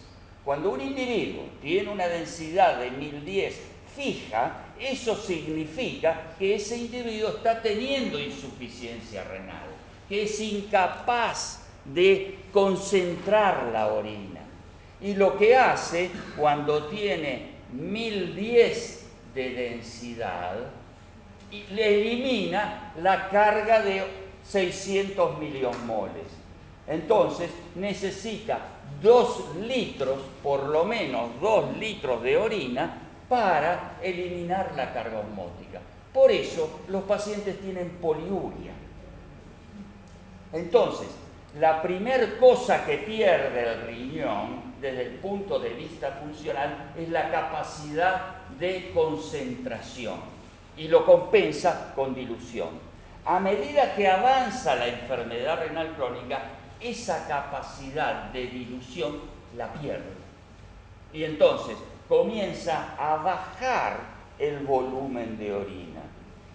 Cuando un individuo tiene una densidad de 1010 fija, eso significa que ese individuo está teniendo insuficiencia renal, que es incapaz de concentrar la orina. Y lo que hace cuando tiene 1010 de densidad, le elimina la carga de 600 miliosmoles. Entonces necesita 2 litros, por lo menos 2 litros de orina para eliminar la carga osmótica. Por eso los pacientes tienen poliuria. Entonces, la primer cosa que pierde el riñón desde el punto de vista funcional es la capacidad de concentración y lo compensa con dilución. A medida que avanza la enfermedad renal crónica, esa capacidad de dilución la pierde. Y entonces comienza a bajar el volumen de orina.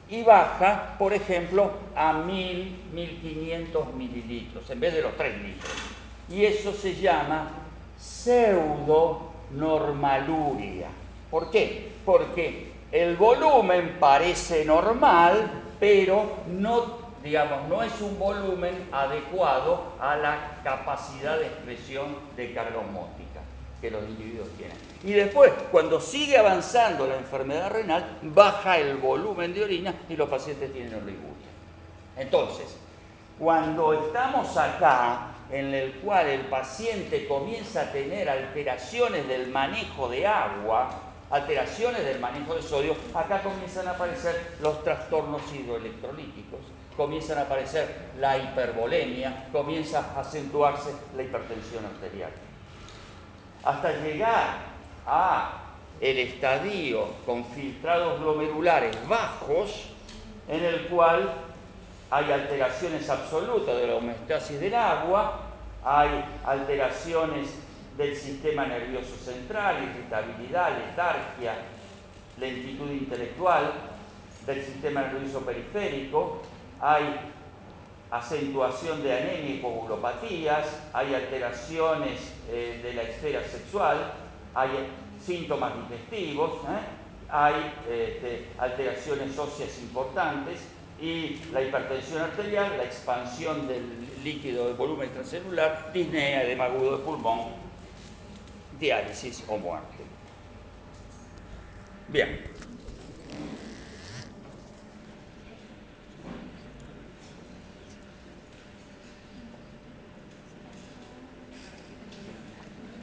Y baja, por ejemplo, a 1500 mililitros, en vez de los 3 litros. Y eso se llama pseudonormaluria. ¿Por qué? Porque el volumen parece normal, pero no es un volumen adecuado a la capacidad de expresión de carga osmótica que los individuos tienen. Y después, cuando sigue avanzando la enfermedad renal, baja el volumen de orina y los pacientes tienen oliguria. Entonces, cuando estamos acá, en el cual el paciente comienza a tener alteraciones del manejo de agua, alteraciones del manejo de sodio, acá comienzan a aparecer los trastornos hidroelectrolíticos, comienzan a aparecer la hipervolemia, comienza a acentuarse la hipertensión arterial. Hasta llegar a el estadio con filtrados glomerulares bajos, en el cual hay alteraciones absolutas de la homeostasis del agua, hay alteraciones del sistema nervioso central, irritabilidad, letargia, lentitud intelectual, del sistema nervioso periférico, hay acentuación de anemia y coagulopatías, hay alteraciones de la esfera sexual, hay síntomas digestivos, hay alteraciones óseas importantes y la hipertensión arterial, la expansión del líquido de volumen extracelular, disnea, edema agudo de pulmón, diálisis o muerte. Bien.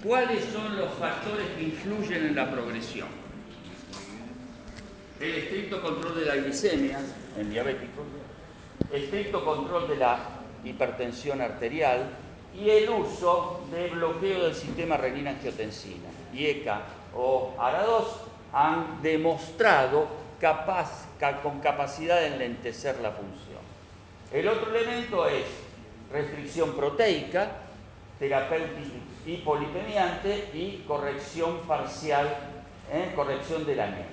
¿Cuáles son los factores que influyen en la progresión? El estricto control de la glicemia en diabéticos, estricto control de la hipertensión arterial y el uso de bloqueo del sistema renina-angiotensina. IECA o ARA2 han demostrado con capacidad de enlentecer la función. El otro elemento es restricción proteica, terapéutica hipolipemiante y corrección parcial, corrección de la anemia.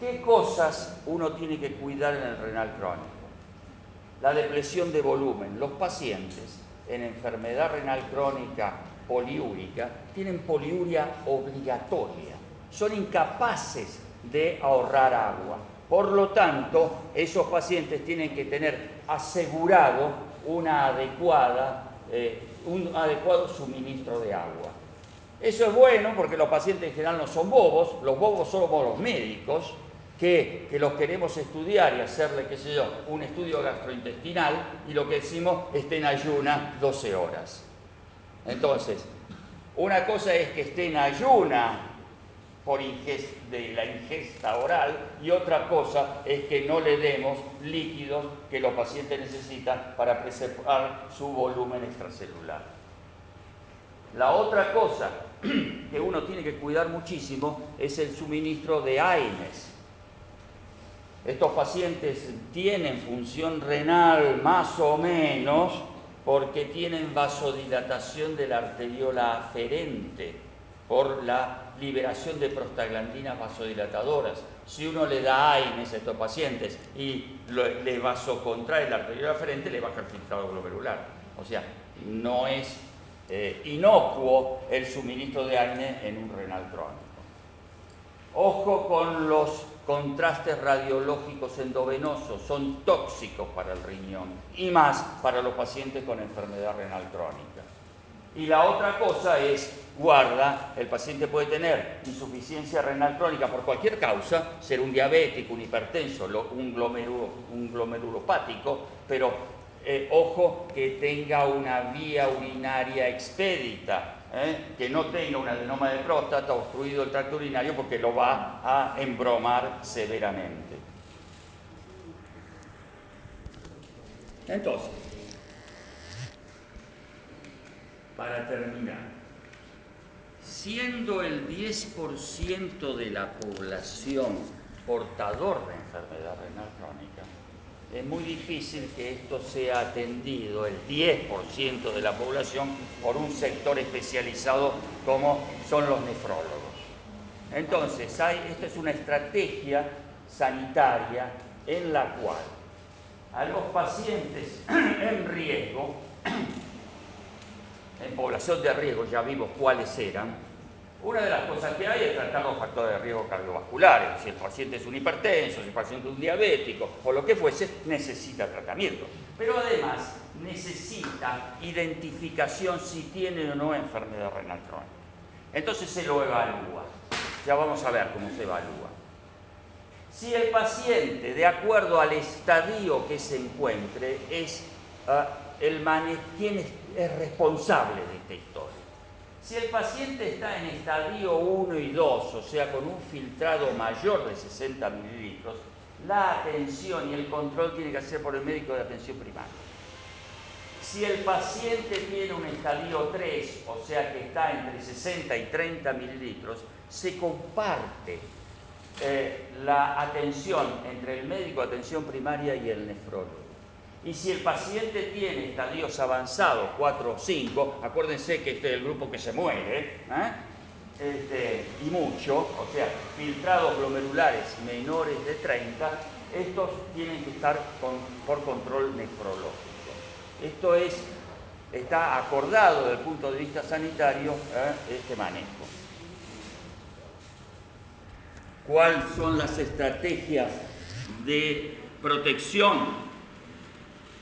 ¿Qué cosas uno tiene que cuidar en el renal crónico? La depresión de volumen. Los pacientes en enfermedad renal crónica poliúrica tienen poliuria obligatoria. Son incapaces de ahorrar agua. Por lo tanto, esos pacientes tienen que tener asegurado un adecuado suministro de agua. Eso es bueno porque los pacientes en general no son bobos, los bobos somos los médicos, que los queremos estudiar y hacerle, qué sé yo, un estudio gastrointestinal y lo que decimos esté en ayuna 12 horas. Entonces, una cosa es que esté en ayuna de la ingesta oral y otra cosa es que no le demos líquidos que los pacientes necesitan para preservar su volumen extracelular. La otra cosa que uno tiene que cuidar muchísimo es el suministro de AINES. Estos pacientes tienen función renal más o menos porque tienen vasodilatación de la arteriola aferente por la liberación de prostaglandinas vasodilatadoras. Si uno le da AINES a estos pacientes y le vasocontrae la arteriola aferente, le baja el filtrado glomerular. O sea, no es inocuo el suministro de AINES en un renal crónico. Ojo con los contrastes radiológicos endovenosos, son tóxicos para el riñón y más para los pacientes con enfermedad renal crónica. Y la otra cosa es, guarda, el paciente puede tener insuficiencia renal crónica por cualquier causa, ser un diabético, un hipertenso, un glomerulopático, pero ojo que tenga una vía urinaria expedita, que no tenga un adenoma de próstata, obstruido el tracto urinario, porque lo va a embromar severamente. Entonces, para terminar, siendo el 10% de la población portador de enfermedad renal crónica, es muy difícil que esto sea atendido, el 10% de la población, por un sector especializado como son los nefrólogos. Entonces, esta es una estrategia sanitaria en la cual a los pacientes en riesgo, en población de riesgo, ya vimos cuáles eran, una de las cosas que hay es tratar los factores de riesgo cardiovasculares. Si el paciente es un hipertenso, si el paciente es un diabético o lo que fuese, necesita tratamiento. Pero además necesita identificación si tiene o no enfermedad renal crónica. Entonces se lo evalúa. Ya vamos a ver cómo se evalúa. Si el paciente, de acuerdo al estadio que se encuentre, ¿quién es responsable de esta historia? Si el paciente está en estadio 1 y 2, o sea, con un filtrado mayor de 60 mililitros, la atención y el control tiene que ser por el médico de atención primaria. Si el paciente tiene un estadio 3, o sea que está entre 60 y 30 mililitros, se comparte la atención entre el médico de atención primaria y el nefrólogo. Y si el paciente tiene estadios avanzados, 4 o 5, acuérdense que este es el grupo que se muere, y mucho, o sea, filtrados glomerulares menores de 30, estos tienen que estar por control nefrológico. Esto está acordado desde el punto de vista sanitario, este manejo. ¿Cuáles son las estrategias de protección?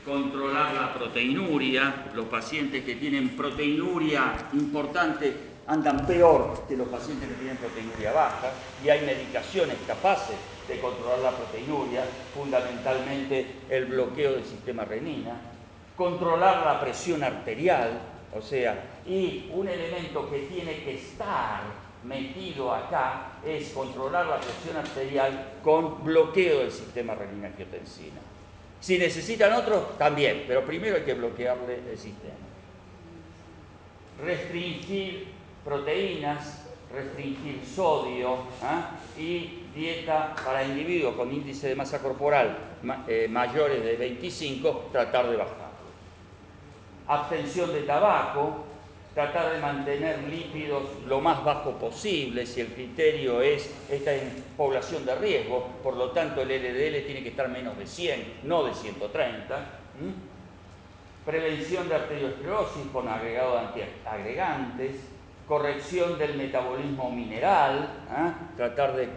Controlar la proteinuria. Los pacientes que tienen proteinuria importante andan peor que los pacientes que tienen proteinuria baja, y hay medicaciones capaces de controlar la proteinuria, fundamentalmente el bloqueo del sistema renina. Controlar la presión arterial, O sea, y un elemento que tiene que estar metido acá es controlar la presión arterial con bloqueo del sistema renina-angiotensina. Si necesitan otro, también, pero primero hay que bloquearle el sistema. Restringir proteínas, restringir sodio, y dieta para individuos con índice de masa corporal mayores de 25, tratar de bajarlo. Abstención de tabaco, tratar de mantener lípidos lo más bajo posible, si el criterio es esta en población de riesgo, por lo tanto el LDL tiene que estar menos de 100, no de 130. Prevención de arteriosclerosis con agregado de antiagregantes, corrección del metabolismo mineral, tratar de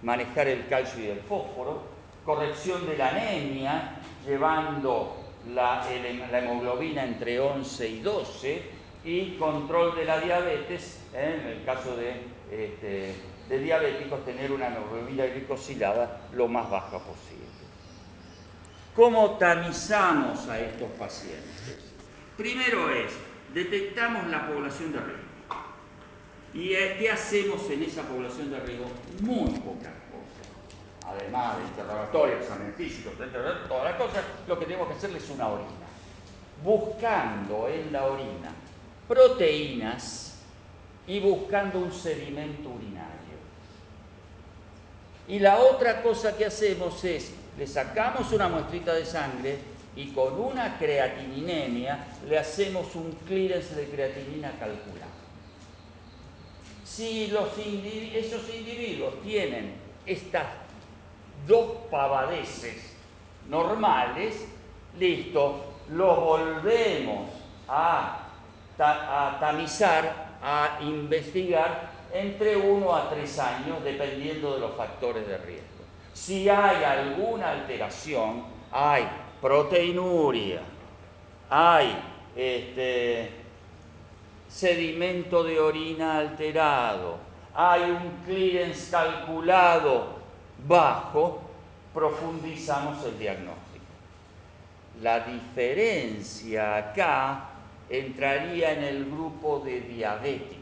manejar el calcio y el fósforo, corrección de la anemia, llevando la hemoglobina entre 11 y 12, y control de la diabetes, en el caso de diabéticos, tener una hemoglobina glicosilada lo más baja posible. ¿Cómo tamizamos a estos pacientes? Primero detectamos la población de riesgo. ¿Y qué hacemos en esa población de riesgo? Muy pocas cosas. Además de interrogatorio, examen físico, todas las cosas, lo que tenemos que hacerles es una orina. Buscando en la orina proteínas y buscando un sedimento urinario. Y la otra cosa que hacemos es, le sacamos una muestrita de sangre y con una creatininemia le hacemos un clearance de creatinina calculado. Si esos individuos tienen estas dos pavadeces normales, listo, los volvemos a tamizar, a investigar entre 1 a 3 años, dependiendo de los factores de riesgo. Si hay alguna alteración, hay proteinuria, hay sedimento de orina alterado, hay un clearance calculado bajo, profundizamos el diagnóstico. La diferencia acá entraría en el grupo de diabéticos.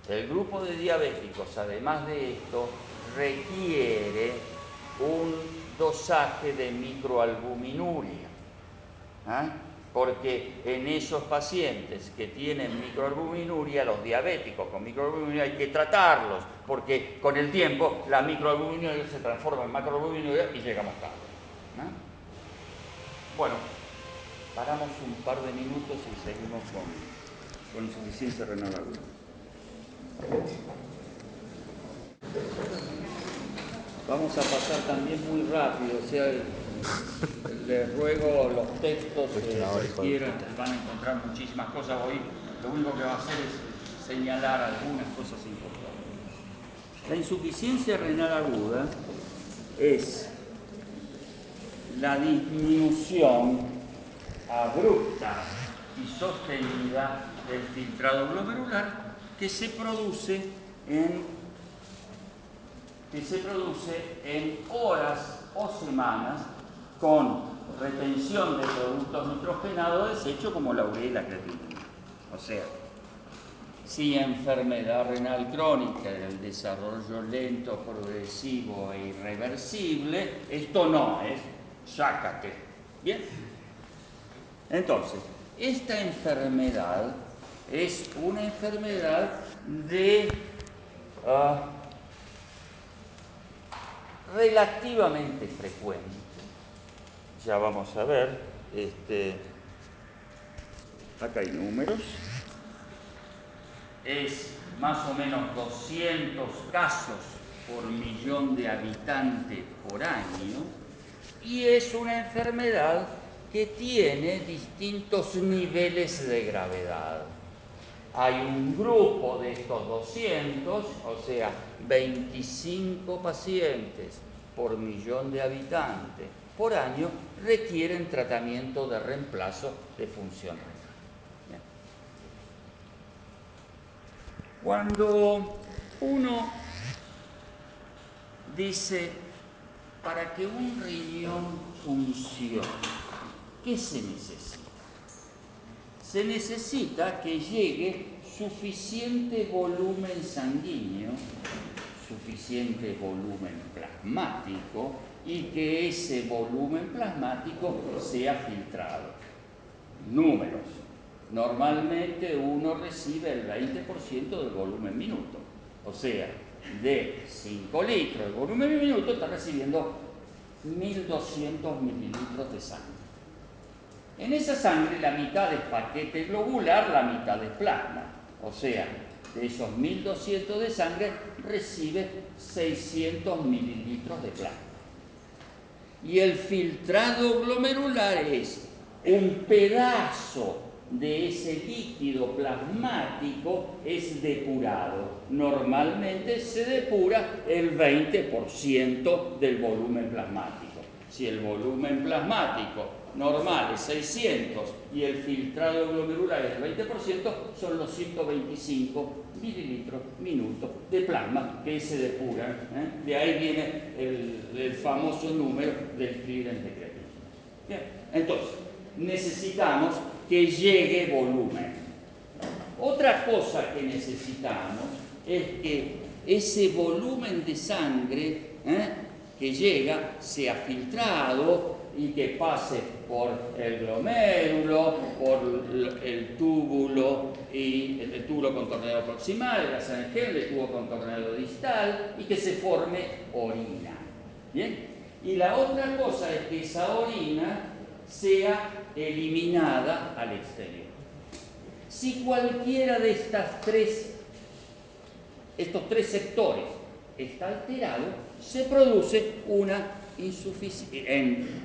El grupo de diabéticos, además de esto, requiere un dosaje de microalbuminuria, porque en esos pacientes que tienen microalbuminuria, los diabéticos con microalbuminuria, hay que tratarlos, porque con el tiempo la microalbuminuria se transforma en macroalbuminuria y llegamos tarde. Bueno, paramos un par de minutos y seguimos con insuficiencia renal aguda. Vamos a pasar también muy rápido, o sea, les ruego los textos que quieran, van a encontrar muchísimas cosas. Hoy lo único que va a hacer es señalar algunas cosas importantes. La insuficiencia renal aguda es la disminución abrupta y sostenida del filtrado glomerular que se produce en horas o semanas con retención de productos nitrogenados desechos como la urea y la creatinina. O sea, si enfermedad renal crónica, el desarrollo lento, progresivo e irreversible, esto no es sácate. Bien. Entonces, esta enfermedad es una enfermedad de relativamente frecuente. Ya vamos a ver, acá hay números. Es más o menos 200 casos por millón de habitantes por año y es una enfermedad que tiene distintos niveles de gravedad. Hay un grupo de estos 200, o sea, 25 pacientes por millón de habitantes por año requieren tratamiento de reemplazo de función renal. Bien. Cuando uno dice, para que un riñón funcione, ¿qué se necesita? se necesita que llegue suficiente volumen sanguíneo, suficiente volumen plasmático y que ese volumen plasmático sea filtrado. Números. Normalmente uno recibe el 20% del volumen minuto. O sea, de 5 litros de volumen minuto está recibiendo 1200 mililitros de sangre. En esa sangre la mitad es paquete globular, la mitad es plasma. O sea, de esos 1200 de sangre recibe 600 mililitros de plasma. Y el filtrado glomerular es un pedazo de ese líquido plasmático es depurado. Normalmente se depura el 20% del volumen plasmático. Si el volumen plasmático normal es 600 y el filtrado glomerular es el 20%, son los 125 mililitros minuto de plasma que se depuran. De ahí viene el famoso número del clearance de creatinina. Bien, entonces, necesitamos que llegue volumen. Otra cosa que necesitamos es que ese volumen de sangre que llega sea filtrado y que pase por el glomérulo, por el túbulo y el túbulo contorneado proximal, el asangel, el tubo contorneado distal y que se forme orina. ¿Bien? Y la otra cosa es que esa orina sea eliminada al exterior. Si cualquiera de estos tres sectores está alterado, se produce una insuficiencia,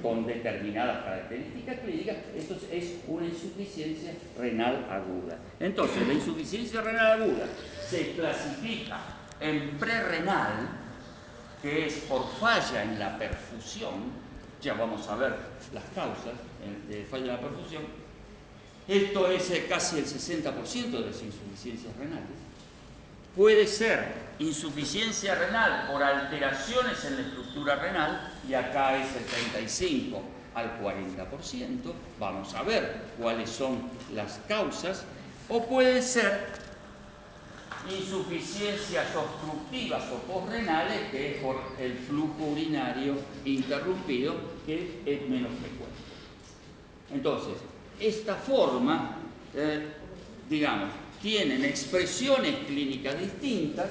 con determinadas características clínicas, esto es una insuficiencia renal aguda. Entonces, la insuficiencia renal aguda se clasifica en prerrenal, que es por falla en la perfusión. Ya vamos a ver las causas de falla en la perfusión. Esto es casi el 60% de las insuficiencias renales. Puede ser insuficiencia renal por alteraciones en la estructura renal, y acá es el 35 al 40%. Vamos a ver cuáles son las causas. O puede ser insuficiencias obstructivas o postrenales, que es por el flujo urinario interrumpido, que es menos frecuente. Entonces, esta forma, digamos, tienen expresiones clínicas distintas,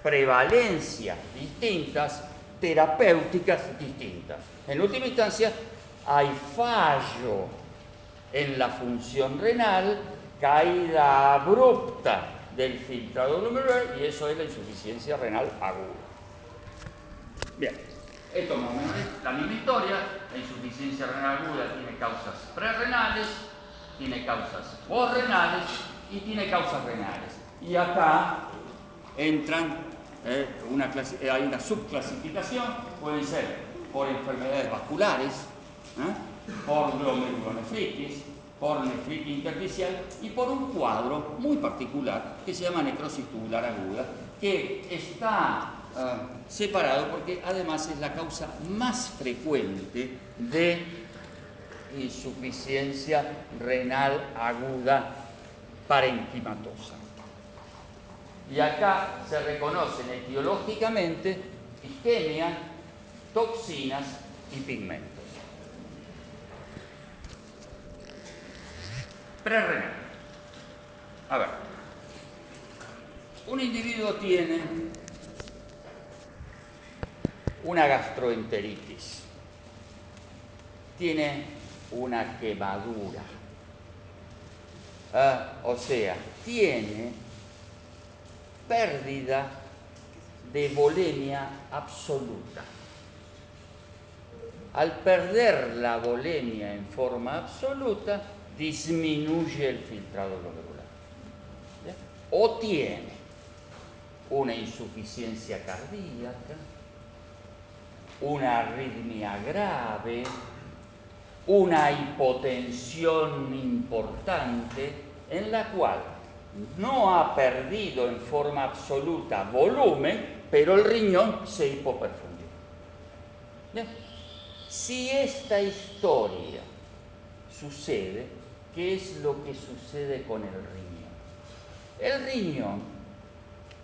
prevalencias distintas, terapéuticas distintas. En última instancia, hay fallo en la función renal, caída abrupta del filtrado glomerular, y eso es la insuficiencia renal aguda. Bien, esto más o menos es la misma historia. La insuficiencia renal aguda tiene causas prerrenales, tiene causas postrenales y tiene causas renales. Y acá entran, hay una subclasificación, pueden ser por enfermedades vasculares, por glomerulonefritis, por nefritis intersticial y por un cuadro muy particular que se llama necrosis tubular aguda, que está separado porque además es la causa más frecuente de insuficiencia renal aguda parenquimatosa. Y acá se reconocen etiológicamente isquemia, toxinas y pigmentos. Prerrenal. A ver, un individuo tiene una gastroenteritis, tiene una quemadura, o sea, tiene pérdida de volemia absoluta. Al perder la volemia en forma absoluta, disminuye el filtrado glomerular. ¿Bien? O tiene una insuficiencia cardíaca, una arritmia grave, una hipotensión importante en la cual no ha perdido en forma absoluta volumen, pero el riñón se hipoperfundió. ¿Bien? Si esta historia sucede, ¿qué es lo que sucede con el riñón? El riñón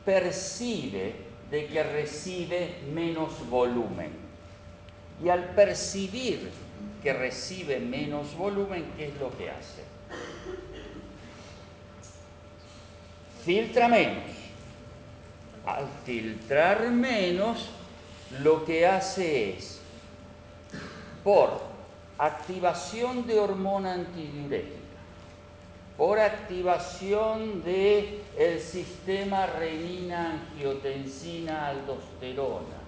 percibe de que recibe menos volumen. Y al percibir que recibe menos volumen, ¿qué es lo que hace? Filtra menos. Al filtrar menos, lo que hace es, por activación de hormona antidiurética, por activación del sistema renina-angiotensina-aldosterona,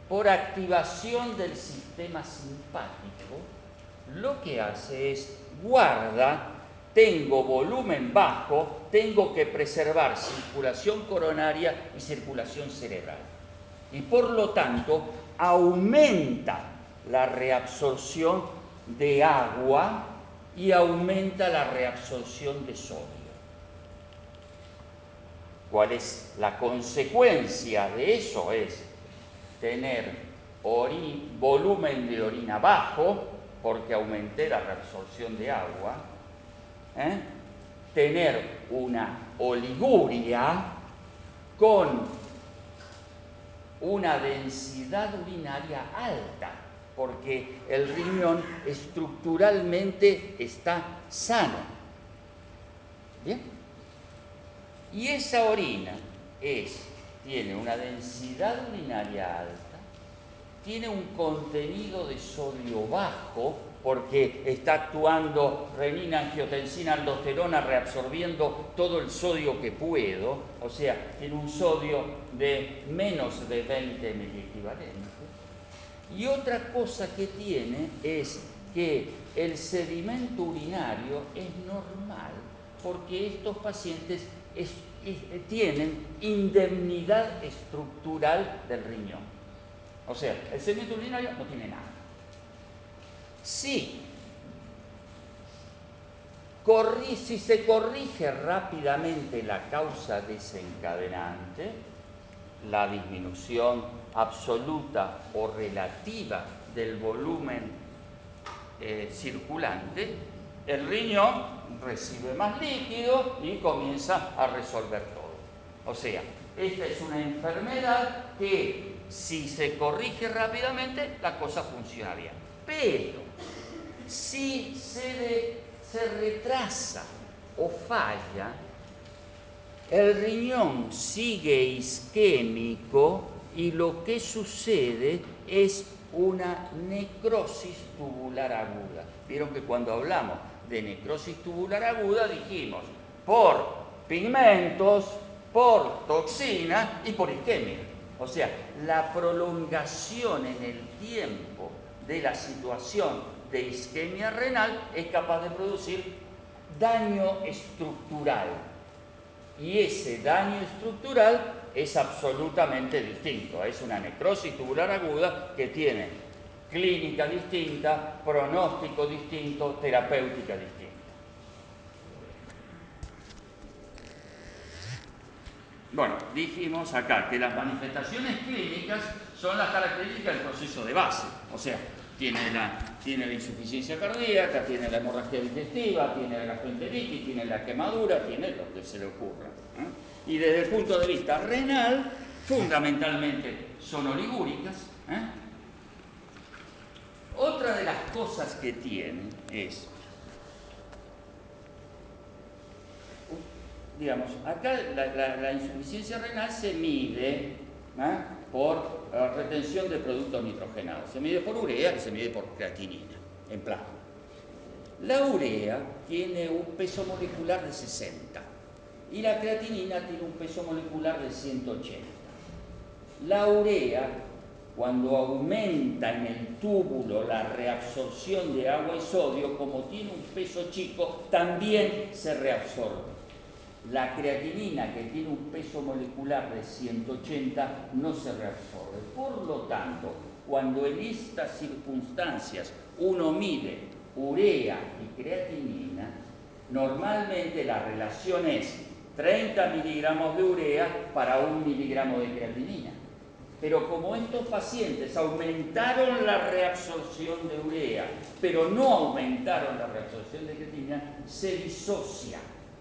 por activación del sistema simpático, lo que hace es guarda, tengo volumen bajo, tengo que preservar circulación coronaria y circulación cerebral. Y por lo tanto aumenta la reabsorción de agua y aumenta la reabsorción de sodio. ¿Cuál es la consecuencia de eso? Es tener volumen de orina bajo, porque aumenté la reabsorción de agua, tener una oliguria con una densidad urinaria alta, porque el riñón estructuralmente está sano. ¿Bien? Y esa orina tiene una densidad urinaria alta, tiene un contenido de sodio bajo, porque está actuando renina, angiotensina, aldosterona, reabsorbiendo todo el sodio que puedo, o sea, tiene un sodio de menos de 20 miliequivalentes. Y otra cosa que tiene es que el sedimento urinario es normal, porque estos pacientes tienen indemnidad estructural del riñón. O sea, el sedimento urinario no tiene nada. Si se corrige rápidamente la causa desencadenante, la disminución absoluta o relativa del volumen circulante, el riñón recibe más líquido y comienza a resolver todo. O sea, esta es una enfermedad que si se corrige rápidamente, la cosa funciona bien. Pero si se retrasa o falla, el riñón sigue isquémico y lo que sucede es una necrosis tubular aguda. Vieron que cuando hablamos de necrosis tubular aguda dijimos por pigmentos, por toxina y por isquemia. O sea, la prolongación en el tiempo de la situación de isquemia renal es capaz de producir daño estructural. Y ese daño estructural es absolutamente distinto. Es una necrosis tubular aguda que tiene clínica distinta, pronóstico distinto, terapéutica distinta. Bueno, dijimos acá que las manifestaciones clínicas son las características del proceso de base. O sea, tiene la insuficiencia cardíaca, tiene la hemorragia digestiva, tiene la gastroenteritis, tiene la quemadura, tiene lo que se le ocurra. Y desde el punto de vista renal, fundamentalmente son oligúricas. Otra de las cosas que tiene es, digamos, acá la insuficiencia renal se mide por retención de productos nitrogenados. Se mide por urea y se mide por creatinina, en plasma. La urea tiene un peso molecular de 60 y la creatinina tiene un peso molecular de 180. La urea, cuando aumenta en el túbulo la reabsorción de agua y sodio, como tiene un peso chico, también se reabsorbe. La creatinina, que tiene un peso molecular de 180, no se reabsorbe. Por lo tanto, cuando en estas circunstancias uno mide urea y creatinina, normalmente la relación es 30 miligramos de urea para 1 miligramo de creatinina. Pero como estos pacientes aumentaron la reabsorción de urea, pero no aumentaron la reabsorción de creatinina, se disocia.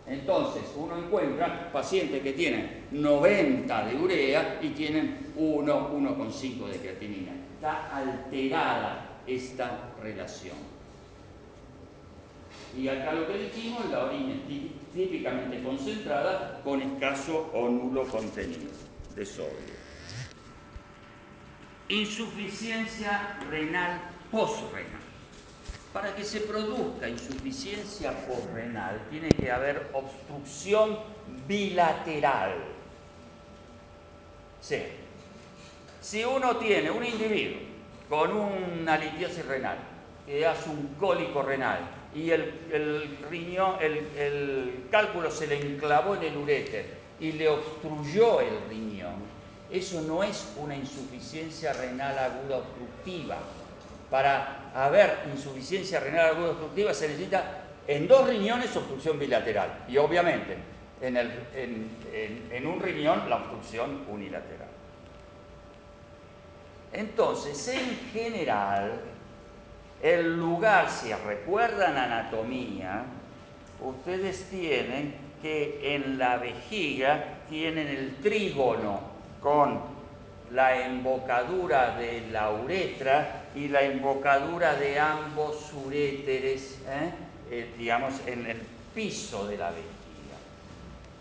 Entonces, uno encuentra pacientes que tienen 90 de urea y tienen 1,5 de creatinina. Está alterada esta relación. Y acá lo que dijimos, la orina es típicamente concentrada con escaso o nulo contenido de sodio. Insuficiencia renal posrenal. Para que se produzca insuficiencia posrenal tiene que haber obstrucción bilateral. Sí. Si uno tiene un individuo con una litiosis renal que hace un cólico renal y el cálculo se le enclavó en el uréter y le obstruyó el riñón, eso no es una insuficiencia renal aguda obstructiva. Para haber insuficiencia renal aguda obstructiva se necesita en 2 riñones obstrucción bilateral y obviamente en un riñón la obstrucción unilateral. Entonces, en general, el lugar, si recuerdan anatomía, ustedes tienen que en la vejiga tienen el trígono con la embocadura de la uretra y la embocadura de ambos uréteres, digamos, en el piso de la vejiga.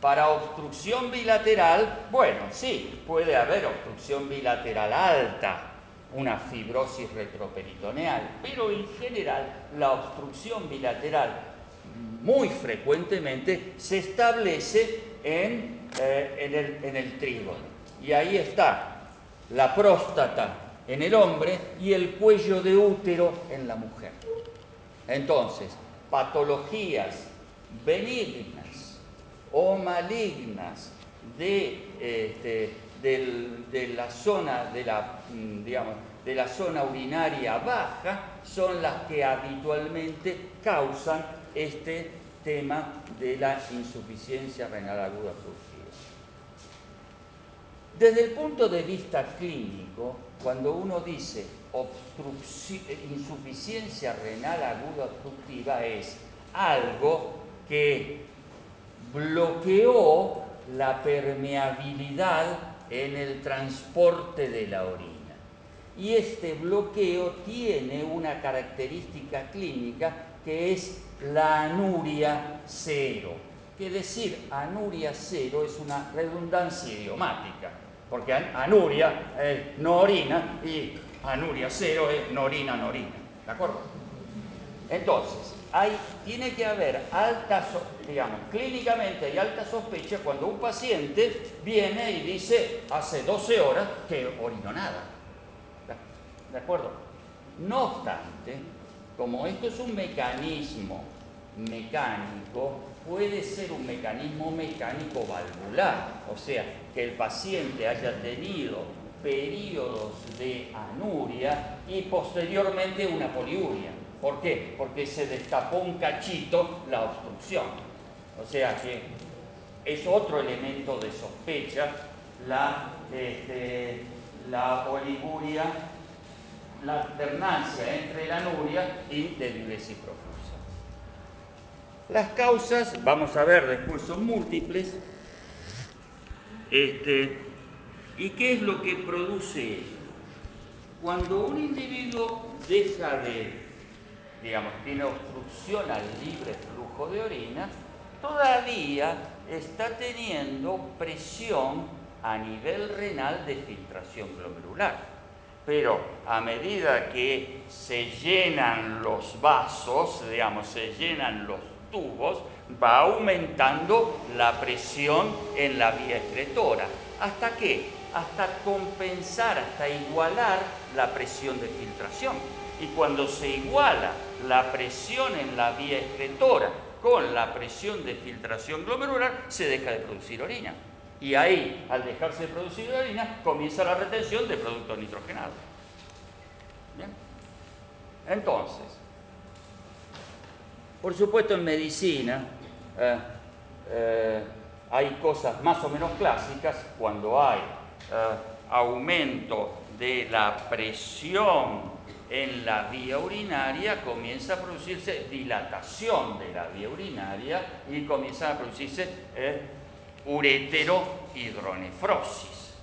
Para obstrucción bilateral, bueno, sí, puede haber obstrucción bilateral alta, una fibrosis retroperitoneal, pero en general la obstrucción bilateral muy frecuentemente se establece en el trígono. Y ahí está la próstata en el hombre y el cuello de útero en la mujer. Entonces, patologías benignas o malignas de la zona de la zona urinaria baja son las que habitualmente causan este tema de la insuficiencia renal aguda obstructiva. Desde el punto de vista clínico, cuando uno dice insuficiencia renal aguda obstructiva, es algo que bloqueó la permeabilidad en el transporte de la orina. Y este bloqueo tiene una característica clínica que es la anuria cero. Que decir anuria cero es una redundancia idiomática, porque anuria es no orina y anuria cero es no orina, no orina. ¿De acuerdo? Entonces, tiene que haber clínicamente hay alta sospecha cuando un paciente viene y dice hace 12 horas que orinó nada. ¿De acuerdo? No obstante, como esto es un mecanismo mecánico, puede ser un mecanismo mecánico valvular, o sea, que el paciente haya tenido periodos de anuria y posteriormente una poliuria. ¿Por qué? Porque se destapó un cachito la obstrucción. O sea que es otro elemento de sospecha la oliguria, la alternancia entre la anuria y la diuresis profusa. Las causas, vamos a ver después, son múltiples. ¿Y qué es lo que produce esto? Cuando un individuo deja tiene obstrucción al libre flujo de orina, todavía está teniendo presión a nivel renal de filtración glomerular. Pero a medida que se llenan los vasos, se llenan los tubos, va aumentando la presión en la vía excretora. ¿Hasta qué? Hasta compensar, hasta igualar la presión de filtración. Y cuando se iguala la presión en la vía excretora con la presión de filtración glomerular, se deja de producir orina. Y ahí, al dejarse de producir orina, comienza la retención de productos nitrogenados. ¿Bien? Entonces, por supuesto en medicina hay cosas más o menos clásicas cuando hay aumento de la presión en la vía urinaria, comienza a producirse dilatación de la vía urinaria y comienza a producirse ureterohidronefrosis.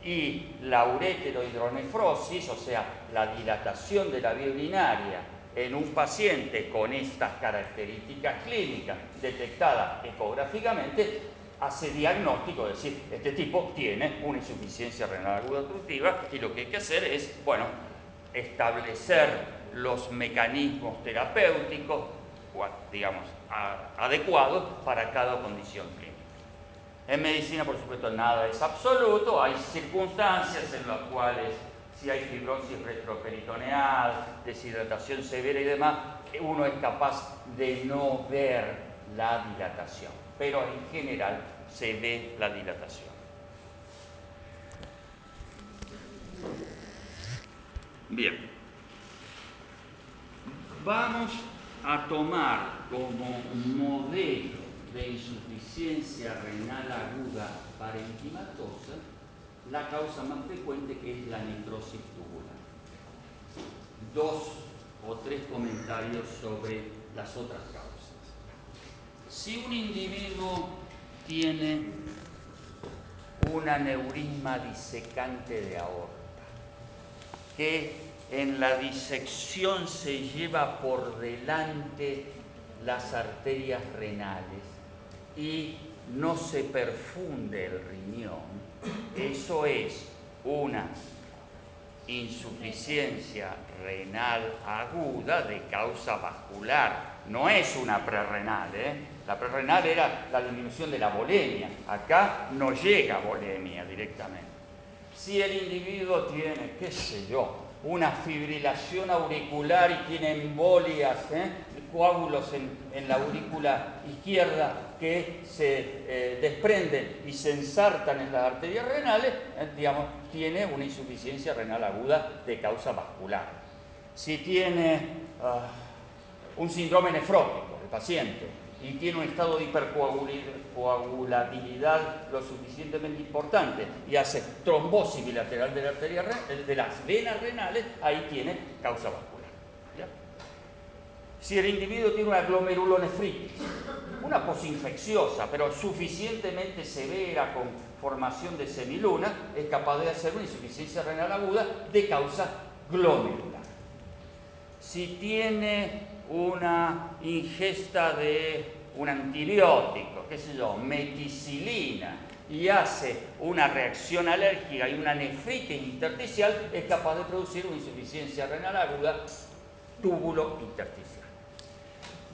Y la ureterohidronefrosis, o sea, la dilatación de la vía urinaria en un paciente con estas características clínicas detectadas ecográficamente, hace diagnóstico, es decir, este tipo tiene una insuficiencia renal aguda obstructiva y lo que hay que hacer es, bueno, establecer los mecanismos terapéuticos, digamos, adecuados para cada condición clínica. En medicina, por supuesto, nada es absoluto, hay circunstancias en las cuales, si hay fibrosis retroperitoneal, deshidratación severa y demás, uno es capaz de no ver la dilatación, pero en general se ve la dilatación. Bien, vamos a tomar como modelo de insuficiencia renal aguda parenquimatosa la causa más frecuente, que es la necrosis tubular. 2 o 3 comentarios sobre las otras causas. Si un individuo tiene un aneurisma disecante de aorta, que en la disección se lleva por delante las arterias renales y no se perfunde el riñón, eso es una insuficiencia renal aguda de causa vascular, no es una prerrenal, La prerrenal era la disminución de la volemia, acá no llega volemia directamente. Si el individuo tiene, qué sé yo, una fibrilación auricular y tiene embolias, coágulos en la aurícula izquierda que se desprenden y se ensartan en las arterias renales, digamos, tiene una insuficiencia renal aguda de causa vascular. Si tiene un síndrome nefrótico, el paciente, y tiene un estado de hipercoagulabilidad lo suficientemente importante y hace trombosis bilateral de la arteria, de las venas renales, ahí tiene causa vascular. ¿Ya? Si el individuo tiene una glomerulonefritis, una posinfecciosa, pero suficientemente severa con formación de semiluna, es capaz de hacer una insuficiencia renal aguda de causa glomerular. Si tiene una ingesta de un antibiótico, qué sé yo, meticilina, y hace una reacción alérgica y una nefritis intersticial, es capaz de producir una insuficiencia renal aguda túbulo intersticial.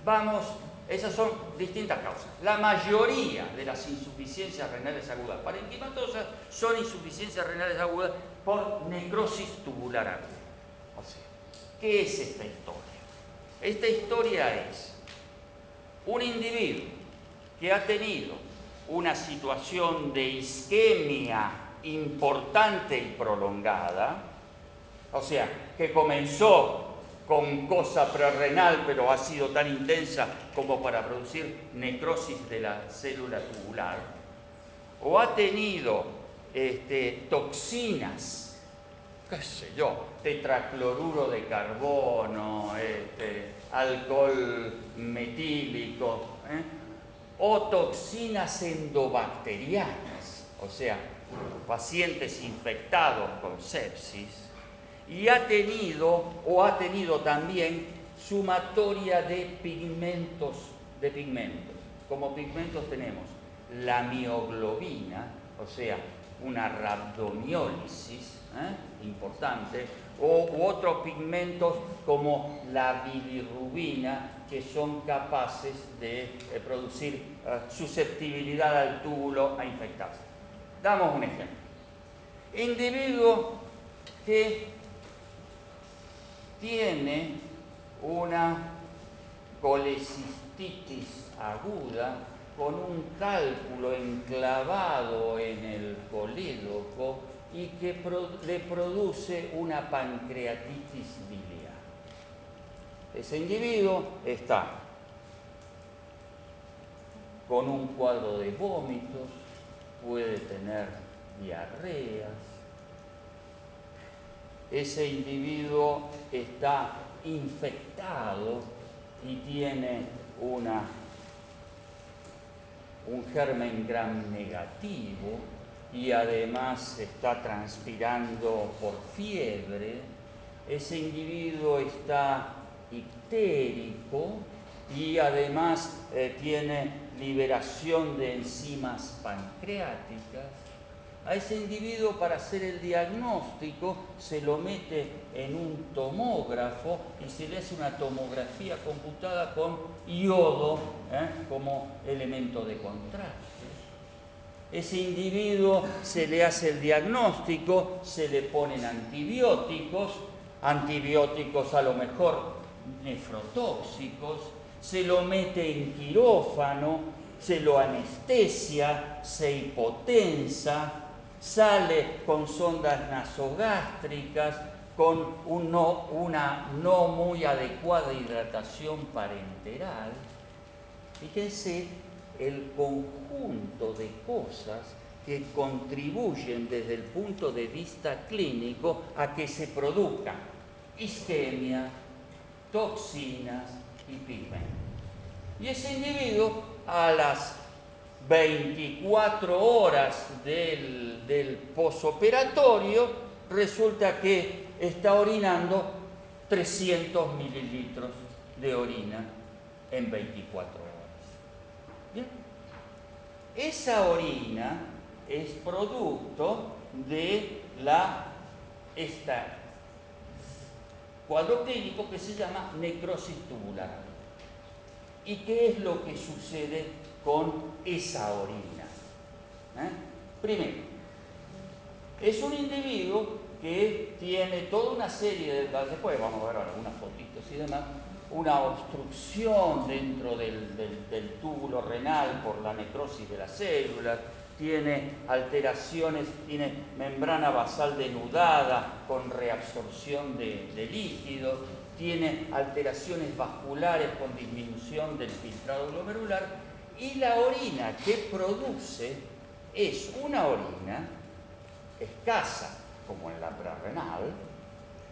Vamos, esas son distintas causas. La mayoría de las insuficiencias renales agudas parenquimatosas son insuficiencias renales agudas por necrosis tubular aguda. O sea, ¿qué es esta historia? Esta historia es un individuo que ha tenido una situación de isquemia importante y prolongada, o sea, que comenzó con cosa prerrenal, pero ha sido tan intensa como para producir necrosis de la célula tubular, o ha tenido toxinas, qué sé yo, tetracloruro de carbono, alcohol metílico, o toxinas endobacterianas, o sea, pacientes infectados con sepsis, y ha tenido también sumatoria de pigmentos. Como pigmentos tenemos la mioglobina, o sea, una rhabdomiólisis importante, u otros pigmentos como la bilirrubina, que son capaces de producir susceptibilidad al túbulo a infectarse. Damos un ejemplo. Individuo que tiene una colecistitis aguda con un cálculo enclavado en el colédoco y que le produce una pancreatitis biliar. Ese individuo está con un cuadro de vómitos, puede tener diarreas, ese individuo está infectado y tiene un germen gram negativo y además está transpirando por fiebre, ese individuo está ictérico y además tiene liberación de enzimas pancreáticas. A ese individuo, para hacer el diagnóstico, se lo mete en un tomógrafo y se le hace una tomografía computada con yodo como elemento de contraste. Ese individuo se le hace el diagnóstico, se le ponen antibióticos a lo mejor nefrotóxicos, se lo mete en quirófano, se lo anestesia, se hipotensa, sale con sondas nasogástricas, con una no muy adecuada hidratación parenteral. Fíjense el conjunto de cosas que contribuyen desde el punto de vista clínico a que se produzcan isquemia, toxinas y pigmentos. Y ese individuo, a las 24 horas del posoperatorio, resulta que está orinando 300 mililitros de orina en 24 horas. ¿Bien? Esa orina es producto de este cuadro clínico que se llama necrosis tubular. ¿Y qué es lo que sucede con esa orina? Primero, es un individuo que tiene toda una serie de... Después vamos a ver ahora unas fotitos y demás, una obstrucción dentro del túbulo renal por la necrosis de las células, tiene alteraciones, tiene membrana basal denudada con reabsorción de líquidos, tiene alteraciones vasculares con disminución del filtrado glomerular, y la orina que produce es una orina escasa, como en la prerrenal,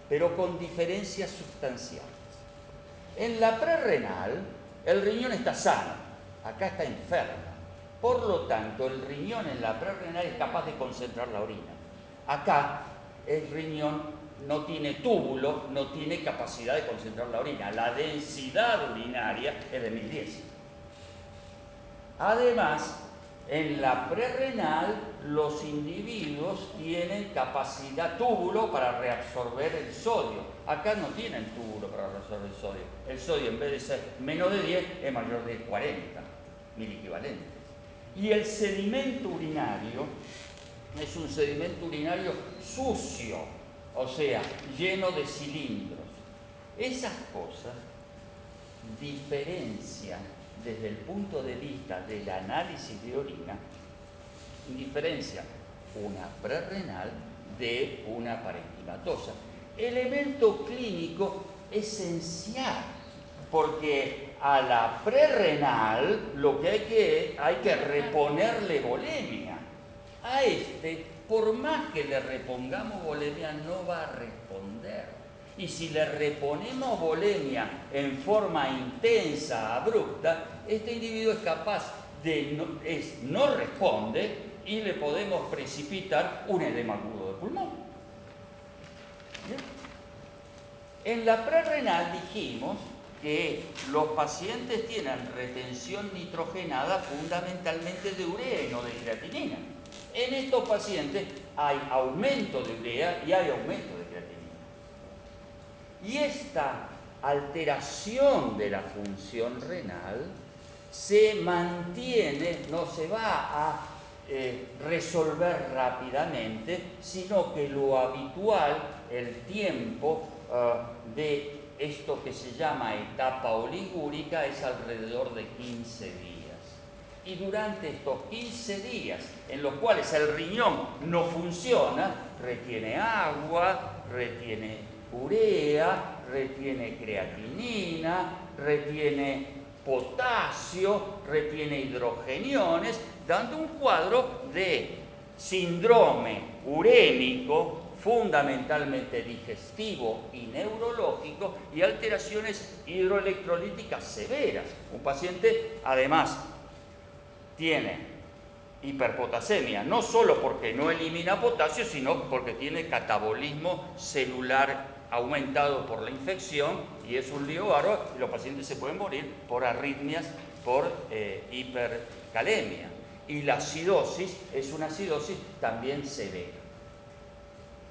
pero con diferencias sustanciales. En la prerrenal, el riñón está sano, acá está enfermo. Por lo tanto, el riñón en la prerrenal es capaz de concentrar la orina. Acá, el riñón no tiene túbulo, no tiene capacidad de concentrar la orina. La densidad urinaria es de 1010. Además, en la prerrenal, los individuos tienen capacidad túbulo para reabsorber el sodio. Acá no tienen túbulo para reabsorber el sodio. El sodio, en vez de ser menos de 10, es mayor de 40 miliequivalentes. Y el sedimento urinario es un sedimento urinario sucio, o sea, lleno de cilindros. Esas cosas diferencian desde el punto de vista del análisis de orina, diferencian una prerrenal de una parenquimatosa. Elemento clínico esencial, porque a la prerrenal lo que hay que reponerle volemia. A por más que le repongamos volemia, no va a responder. Y si le reponemos volemia en forma intensa, abrupta, este individuo es capaz de no responde y le podemos precipitar un edema agudo de pulmón. ¿Bien? En la prerrenal dijimos que los pacientes tienen retención nitrogenada fundamentalmente de urea y no de creatinina. En estos pacientes hay aumento de urea y hay aumento de creatinina. Y esta alteración de la función renal se mantiene, no se va a resolver rápidamente, sino que lo habitual, el tiempo de esto que se llama etapa oligúrica es alrededor de 15 días. Y durante estos 15 días, en los cuales el riñón no funciona, retiene agua, retiene urea, retiene creatinina, retiene potasio, retiene hidrogeniones, dando un cuadro de síndrome urémico fundamentalmente digestivo y neurológico, y alteraciones hidroelectrolíticas severas. Un paciente, además, tiene hiperpotasemia, no solo porque no elimina potasio, sino porque tiene catabolismo celular aumentado por la infección, y es un lío bárbaro, y los pacientes se pueden morir por arritmias, por hipercalemia. Y la acidosis es una acidosis también severa.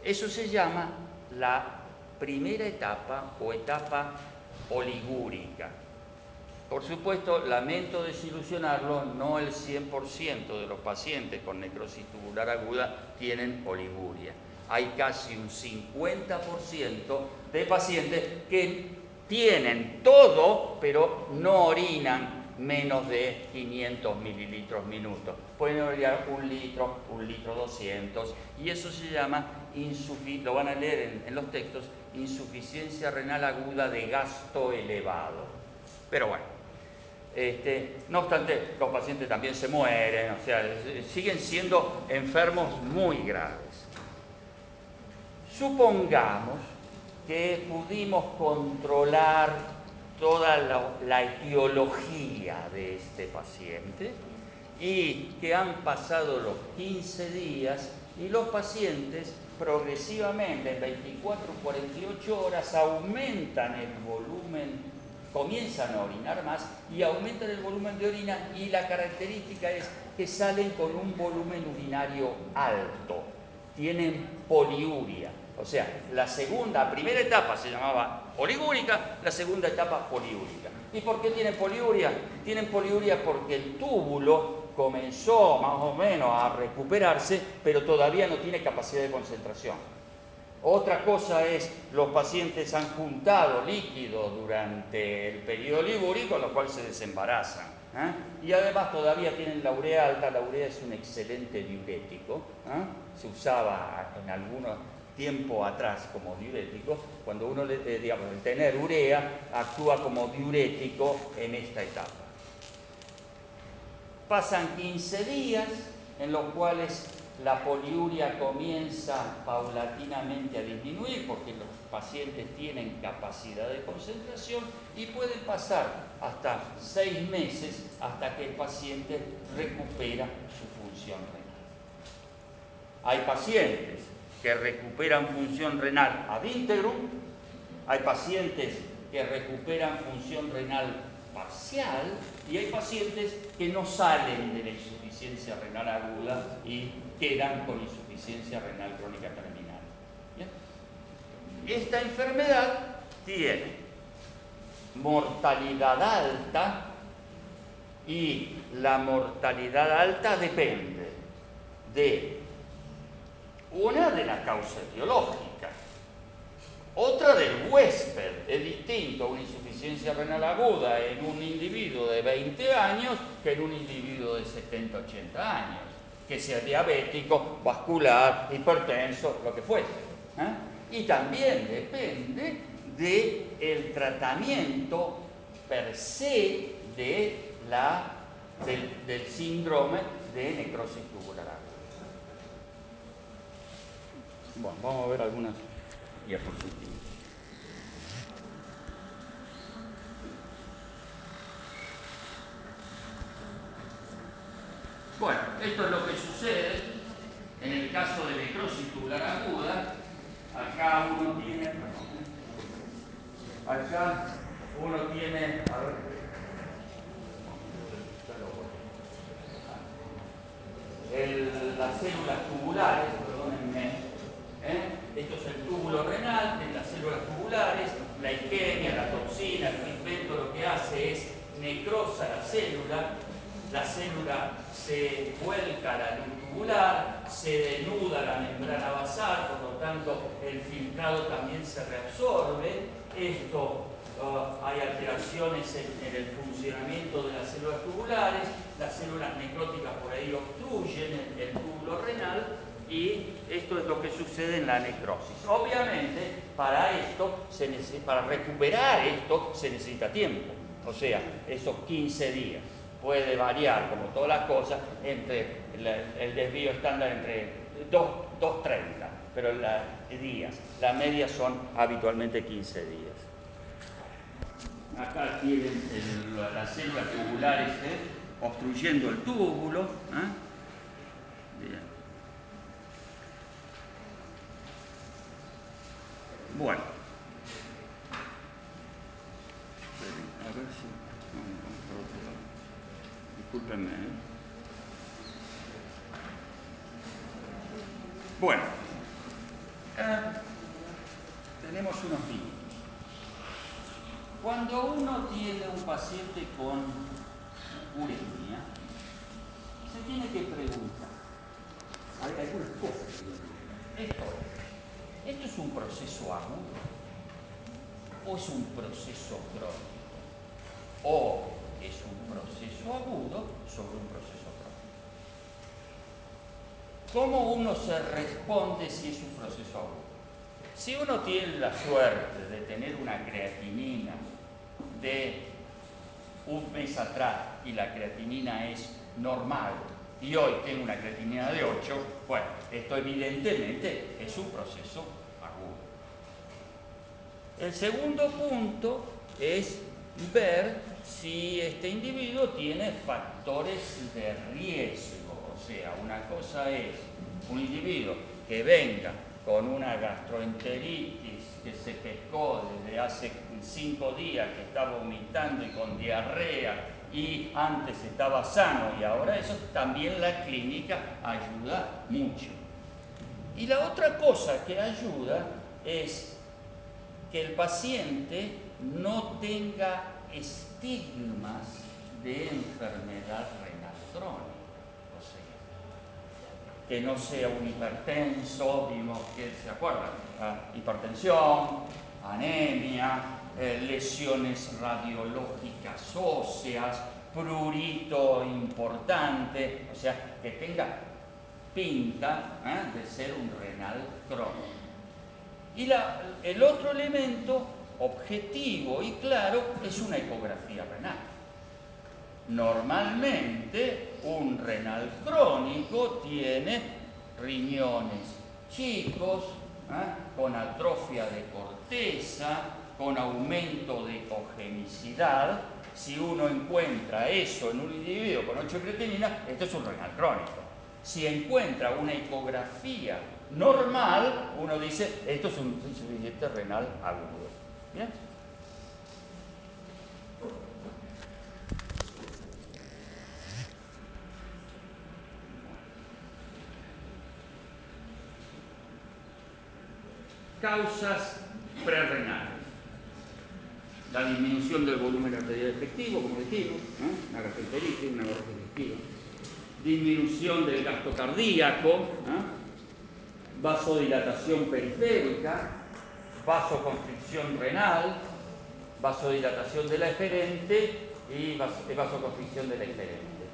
Eso se llama la primera etapa o etapa oligúrica. Por supuesto, lamento desilusionarlo, no el 100% de los pacientes con necrosis tubular aguda tienen oliguria. Hay casi un 50% de pacientes que tienen todo, pero no orinan menos de 500 mililitros minutos. Pueden orinar 1 litro 200, y eso se llama, lo van a leer en los textos, insuficiencia renal aguda de gasto elevado. Pero bueno, no obstante, los pacientes también se mueren, o sea, siguen siendo enfermos muy graves. Supongamos que pudimos controlar toda la etiología de este paciente y que han pasado los 15 días y los pacientes progresivamente en 24 o 48 horas aumentan el volumen, comienzan a orinar más y aumentan el volumen de orina, y la característica es que salen con un volumen urinario alto, tienen poliuria. O sea, la primera etapa se llamaba oligúrica, la segunda etapa poliúrica. ¿Y por qué tienen poliuria? Tienen poliuria porque el túbulo comenzó más o menos a recuperarse, pero todavía no tiene capacidad de concentración. Otra cosa es, los pacientes han juntado líquido durante el periodo oligúrico, con lo cual se desembarazan. Y además todavía tienen la urea alta. La urea es un excelente diurético. Se usaba en algunos tiempo atrás como diurético. Cuando uno, digamos, el tener urea actúa como diurético en esta etapa. Pasan 15 días en los cuales la poliuria comienza paulatinamente a disminuir porque los pacientes tienen capacidad de concentración, y pueden pasar hasta 6 meses hasta que el paciente recupera su función renal. Hay pacientes que recuperan función renal ad integrum, hay pacientes que recuperan función renal parcial, y hay pacientes que no salen de la insuficiencia renal aguda y quedan con insuficiencia renal crónica terminal. ¿Bien? Esta enfermedad tiene mortalidad alta, y la mortalidad alta depende de la causa etiológica, otra del huésped. Es distinto una insuficiencia renal aguda en un individuo de 20 años que en un individuo de 70, 80 años, que sea diabético, vascular, hipertenso, lo que fuese. Y también depende del tratamiento per se del síndrome de necrosis tubular aguda. Bueno, vamos a ver algunas diapositivas. Bueno, esto es lo que sucede en el caso de necrosis tubular aguda. Acá uno tiene, a ver, las células tubulares, perdónenme, esto es el túbulo renal, en las células tubulares, la isquemia, la toxina, el fosfato lo que hace es necrosa la célula se vuelca a la luz tubular, se denuda la membrana basal, por lo tanto el filtrado también se reabsorbe. Hay alteraciones en el funcionamiento de las células tubulares, las células necróticas por ahí obstruyen el túbulo renal, y esto es lo que sucede en la necrosis. Obviamente, para recuperar esto se necesita tiempo, o sea, esos 15 días. Puede variar, como todas las cosas, entre el desvío estándar entre 2,30, pero días. La media son habitualmente 15 días. Acá tienen las células tubulares obstruyendo el túbulo. Bien. Bueno. A ver si... Discúlpenme. Bueno. Tenemos unos límites. Cuando uno tiene un paciente con uremia, se tiene que preguntar, hay algunas cosas que ¿esto es un proceso agudo o es un proceso crónico? ¿O es un proceso agudo sobre un proceso crónico? ¿Cómo uno se responde si es un proceso agudo? Si uno tiene la suerte de tener una creatinina de un mes atrás y la creatinina es normal y hoy tengo una creatinina de 8, bueno, esto evidentemente es un proceso agudo. El segundo punto es ver si este individuo tiene factores de riesgo. O sea, una cosa es un individuo que venga con una gastroenteritis que se pescó desde hace 5 días, que está vomitando y con diarrea, y antes estaba sano y ahora eso, también la clínica ayuda mucho. Y la otra cosa que ayuda es que el paciente no tenga estigmas de enfermedad renal crónica. O sea, que no sea un hipertenso, vimos que se acuerdan, hipertensión, anemia, lesiones radiológicas óseas, prurito importante, o sea, que tenga pinta de ser un renal crónico. Y el otro elemento objetivo y claro es una ecografía renal. Normalmente un renal crónico tiene riñones chicos, con atrofia de corteza, con aumento de ecogenicidad. Si uno encuentra eso en un individuo con 8 creatinina, esto es un renal crónico. Si encuentra una ecografía normal, uno dice, esto es un insuficiente renal agudo. ¿Bien? Causas prerrenales. La disminución del volumen arterial efectivo, como dijimos, una gastroenteritis, una gorrosis digestiva. Disminución del gasto cardíaco, vasodilatación periférica, vasoconstricción renal, vasodilatación de la eferente y vasoconstricción de la eferente.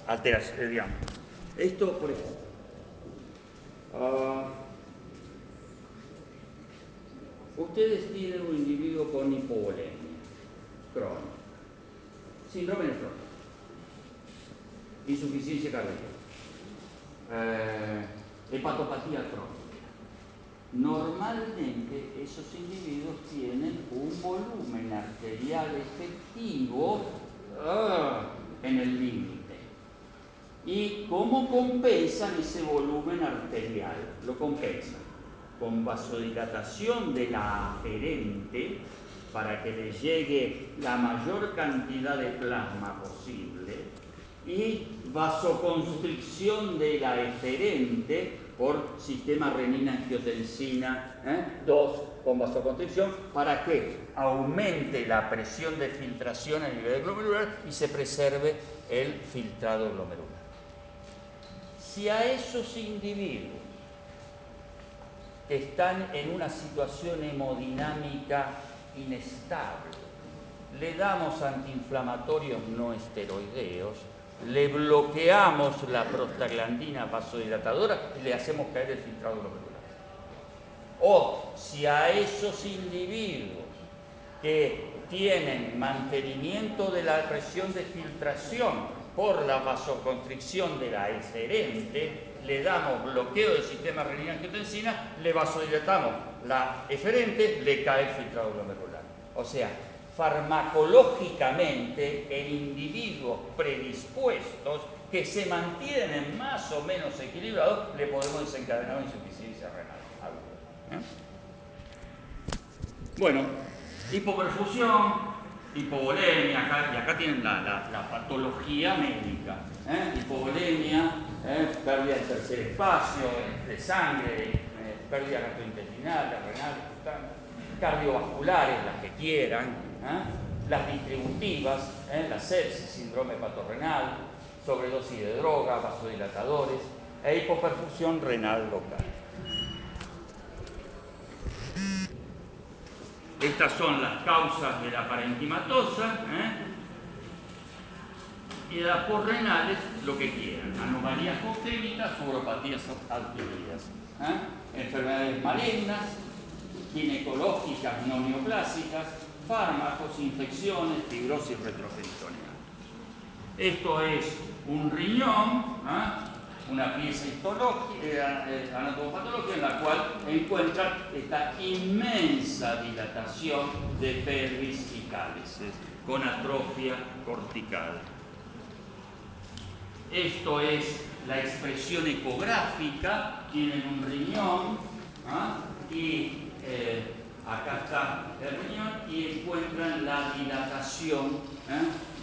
Alteración, digamos. Esto, por ejemplo. Ustedes tienen un individuo con hipovolemia crónica, síndrome nefrótico, insuficiencia cardíaca, hepatopatía crónica. Normalmente esos individuos tienen un volumen arterial efectivo en el límite. ¿Y cómo compensan ese volumen arterial? Lo compensan con vasodilatación de la aferente para que le llegue la mayor cantidad de plasma posible y vasoconstricción de la eferente por sistema renina-angiotensina 2 con vasoconstricción para que aumente la presión de filtración a nivel glomerular y se preserve el filtrado glomerular. Si a esos individuos que están en una situación hemodinámica inestable le damos antiinflamatorios no esteroideos, le bloqueamos la prostaglandina vasodilatadora y le hacemos caer el filtrado glomerular. O si a esos individuos que tienen mantenimiento de la presión de filtración por la vasoconstricción de la eferente, le damos bloqueo del sistema renina-angiotensina, le vasodilatamos la eferente, le cae el filtrado glomerular. O sea, farmacológicamente, en individuos predispuestos que se mantienen más o menos equilibrados, le podemos desencadenar una insuficiencia renal aguda. Bueno, hipoperfusión, hipovolemia, y acá tienen la patología médica. Hipovolemia, pérdida del tercer espacio, de sangre, pérdida gastrointestinal, renal, cardiovasculares, las que quieran, las distributivas, la sepsis, síndrome hepatorrenal, sobredosis de droga, vasodilatadores e hipoperfusión renal local. Estas son las causas de la parenquimatosa, y de las postrenales, lo que quieran. Anomalías congénitas, uropatías adquiridas, enfermedades malignas, ginecológicas no neoplásicas, fármacos, infecciones, fibrosis retroperitoneal. Esto es un riñón, una pieza anatomopatológica en la cual encuentran esta inmensa dilatación de pelvis y cálices con atrofia cortical. Esto es la expresión ecográfica. Tienen un riñón y acá está el riñón y encuentran la dilatación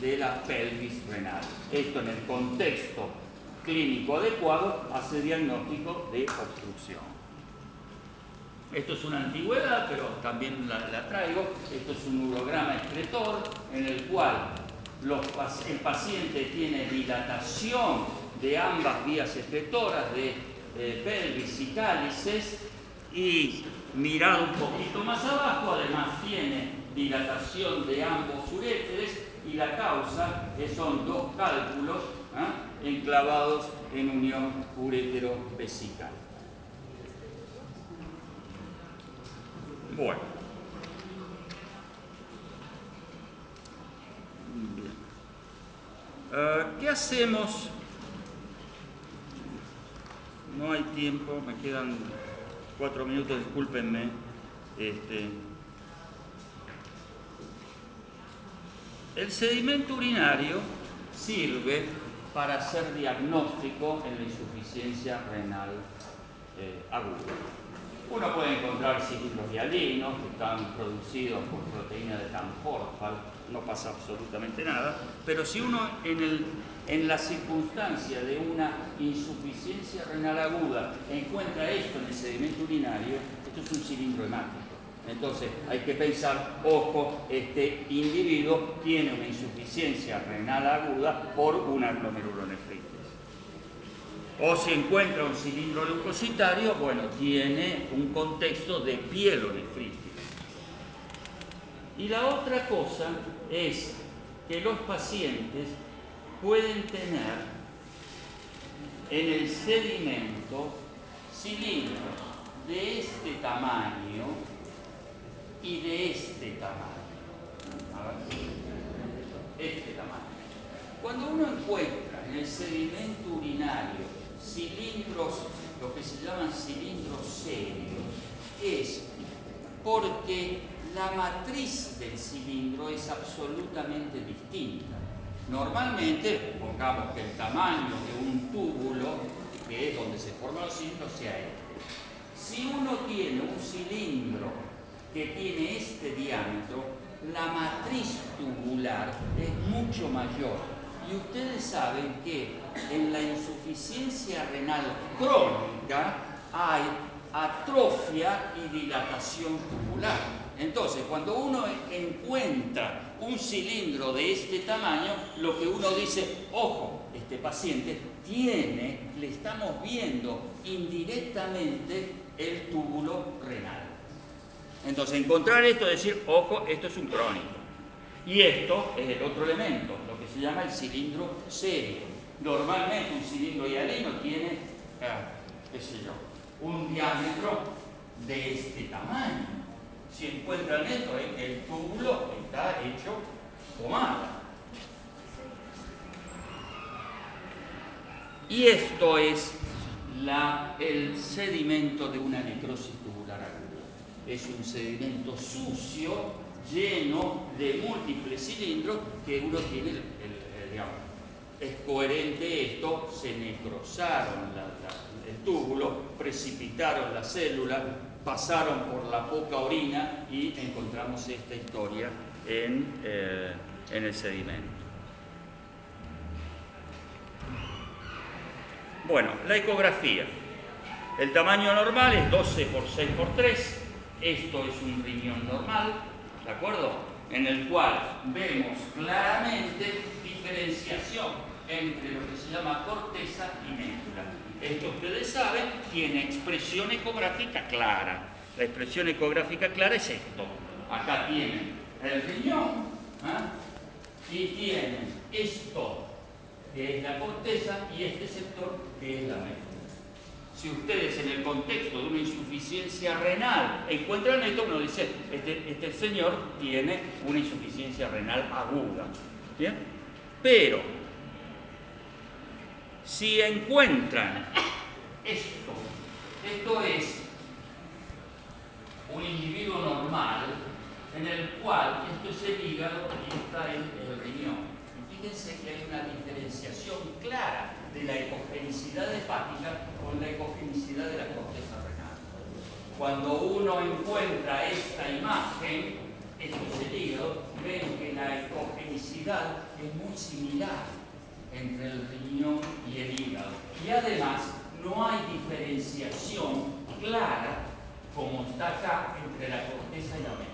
de la pelvis renal. Esto en el contexto clínico adecuado hace diagnóstico de obstrucción. Esto es una antigüedad, pero también la traigo. Esto es un urograma excretor en el cual el paciente tiene dilatación de ambas vías excretoras, de pelvis y cálices, y mirado un poquito más abajo, además tiene dilatación de ambos uréteres, y la causa son dos cálculos enclavados en unión urétero-vesical. Bueno. ¿Qué hacemos? No hay tiempo, me quedan 4 minutos, discúlpenme. El sedimento urinario sirve para hacer diagnóstico en la insuficiencia renal aguda. Uno puede encontrar cilindros hialinos que están producidos por proteína de Tan-Horfal, no pasa absolutamente nada, pero si uno en la circunstancia de una insuficiencia renal aguda encuentra esto en el sedimento urinario, esto es un cilindro hemático. Entonces hay que pensar, ojo, este individuo tiene una insuficiencia renal aguda por una glomerulonefritis. O si encuentra un cilindro leucocitario, bueno, tiene un contexto de pielonefritis. Y la otra cosa es que los pacientes pueden tener en el sedimento cilindros de este tamaño y de este tamaño. A ver, este tamaño. Cuando uno encuentra en el sedimento urinario cilindros, lo que se llaman cilindros serios, es porque la matriz del cilindro es absolutamente distinta. Normalmente, pongamos que el tamaño de un túbulo, que es donde se forman los cilindros, sea este. Si uno tiene un cilindro que tiene este diámetro, la matriz tubular es mucho mayor. Y ustedes saben que en la insuficiencia renal crónica hay atrofia y dilatación tubular. Entonces, cuando uno encuentra un cilindro de este tamaño, lo que uno dice, ojo, este paciente le estamos viendo indirectamente el túbulo renal. Entonces, encontrar esto es decir, ojo, esto es un crónico. Y esto es el otro elemento, lo que se llama el cilindro serio. Normalmente un cilindro hialino tiene, qué sé yo, un diámetro de este tamaño. Si encuentran esto, el túbulo está hecho pomada. Y esto es el sedimento de una necrosis tubular aguda. Es un sedimento sucio, lleno de múltiples cilindros que uno tiene, digamos, es coherente esto, se necrosaron el túbulo, precipitaron la célula, pasaron por la poca orina y encontramos esta historia en el sedimento. Bueno, la ecografía. El tamaño normal es 12 por 6 por 3. Esto es un riñón normal, ¿de acuerdo? En el cual vemos claramente diferenciación entre lo que se llama corteza y médula. Esto, ustedes saben, tiene expresión ecográfica clara. La expresión ecográfica clara es esto. Acá tienen el riñón, y tienen esto, que es la corteza, y este sector, que es la médula. Si ustedes en el contexto de una insuficiencia renal encuentran esto, uno dice, este señor tiene una insuficiencia renal aguda. ¿Bien? Pero, si encuentran esto es un individuo normal en el cual esto es el hígado y está el riñón. Y fíjense que hay una diferenciación clara de la ecogenicidad hepática con la ecogenicidad de la corteza renal. Cuando uno encuentra esta imagen, esto es el hígado, ven que la ecogenicidad es muy similar entre el riñón y el hígado. Y además no hay diferenciación clara, como está acá, entre la corteza y la médula.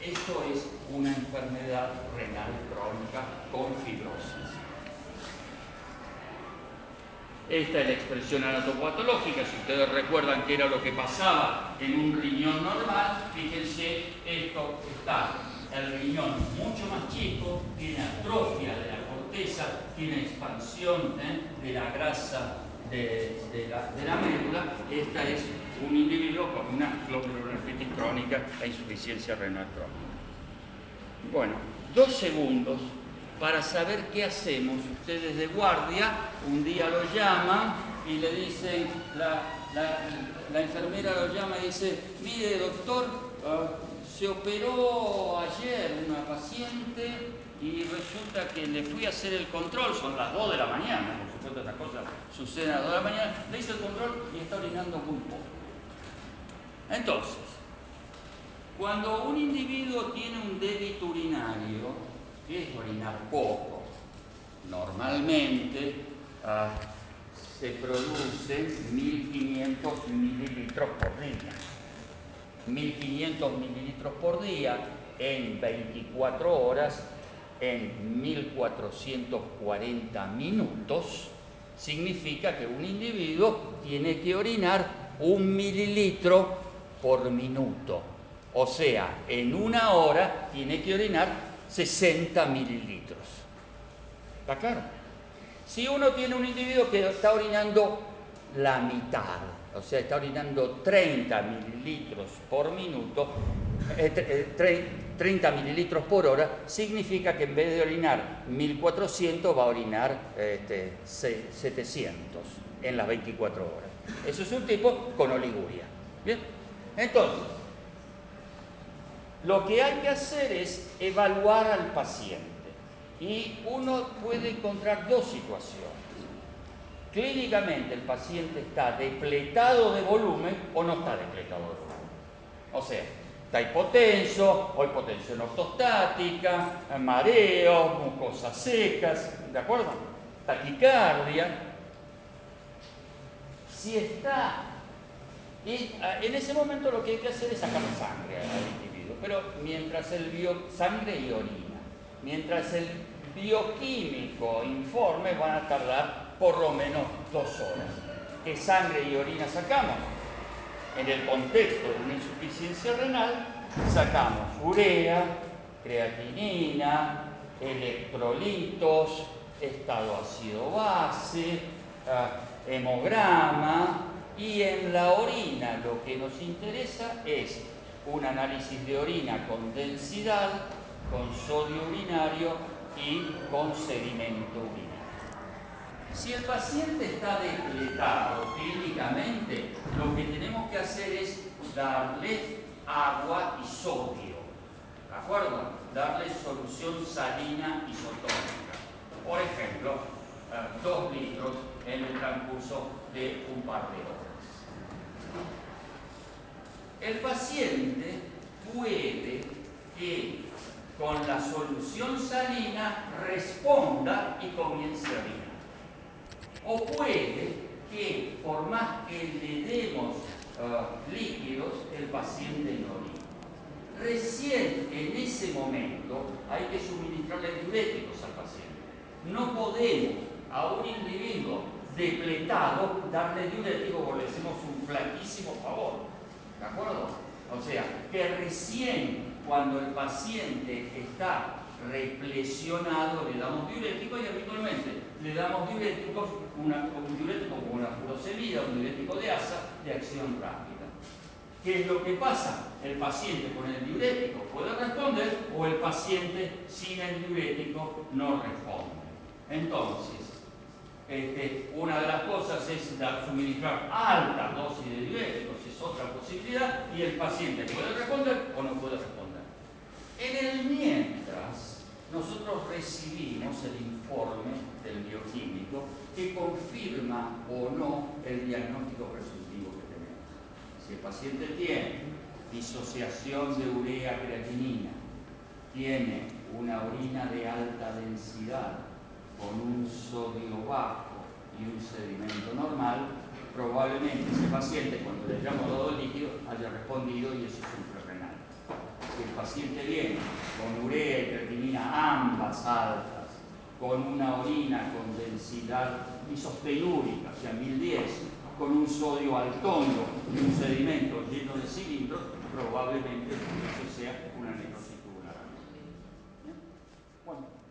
Esto es una enfermedad renal crónica con fibrosis. Esta es la expresión anatopatológica. Si ustedes recuerdan qué era lo que pasaba en un riñón normal, fíjense, esto está el riñón mucho más chico, tiene atrofia de la corteza, tiene expansión de la grasa de la médula. Esta es un individuo con una glomerulonefritis crónica e insuficiencia renal crónica. Bueno, 2 segundos para saber qué hacemos. Ustedes de guardia, un día lo llaman y le dicen, la enfermera lo llama y dice, mire doctor, se operó ayer una paciente y resulta que le fui a hacer el control, son las 2 de la mañana, por supuesto estas cosas suceden a las 2 de la mañana, le hice el control y está orinando muy poco. Entonces, cuando un individuo tiene un débito urinario, que es orinar poco, normalmente se producen 1500 mililitros por día. 1500 mililitros por día en 24 horas, en 1440 minutos, significa que un individuo tiene que orinar 1 mililitro por minuto. O sea, en 1 hora tiene que orinar 60 mililitros. ¿Está claro? Si uno tiene un individuo que está orinando la mitad, o sea, está orinando 30 mililitros por minuto, 30 mililitros por hora, significa que en vez de orinar 1400 va a orinar 700 en las 24 horas. Eso es un tipo con oliguria. ¿Bien? Entonces, lo que hay que hacer es evaluar al paciente. Y uno puede encontrar 2 situaciones. Clínicamente el paciente está depletado de volumen o no está depletado de volumen. O sea, está hipotenso o hipotensión ortostática, mareos, mucosas secas, ¿de acuerdo? Taquicardia. Si está, en ese momento lo que hay que hacer es sacar sangre al individuo, pero mientras sangre y orina, mientras el bioquímico informe van a tardar por lo menos 2 horas. ¿Qué sangre y orina sacamos? En el contexto de una insuficiencia renal, sacamos urea, creatinina, electrolitos, estado ácido-base, hemograma, y en la orina lo que nos interesa es un análisis de orina con densidad, con sodio urinario y con sedimento urinario. Si el paciente está depletado clínicamente, lo que tenemos que hacer es darle agua y sodio, ¿de acuerdo? Darle solución salina isotónica. Por ejemplo, 2 litros en el transcurso de un par de horas. El paciente puede que con la solución salina responda y comience a orinar. O puede que por más que le demos líquidos, el paciente no orine. Recién en ese momento hay que suministrarle diuréticos al paciente. No podemos a un individuo depletado darle diuréticos porque le hacemos un flaquísimo favor. ¿De acuerdo? O sea, que recién cuando el paciente está replesionado le damos diuréticos y habitualmente le damos diuréticos, un diurético como una furosemida, un diurético de asa de acción rápida. ¿Qué es lo que pasa? El paciente con el diurético puede responder o el paciente sin el diurético no responde. Entonces, una de las cosas es suministrar alta dosis de diuréticos, es otra posibilidad, y el paciente puede responder o no puede responder. En el mientras, nosotros recibimos el informe del bioquímico que confirma o no el diagnóstico presuntivo que tenemos. Si el paciente tiene disociación de urea-creatinina, tiene una orina de alta densidad con un sodio bajo y un sedimento normal, probablemente ese paciente, cuando le hayamos dado el líquido, haya respondido y eso es un prerrenal. Si el paciente viene con urea y creatinina ambas altas, con una orina con densidad isostenúrica, o sea 1010, con un sodio altondo y un sedimento lleno de cilindros, probablemente eso sea una necrosis tubular. Bueno.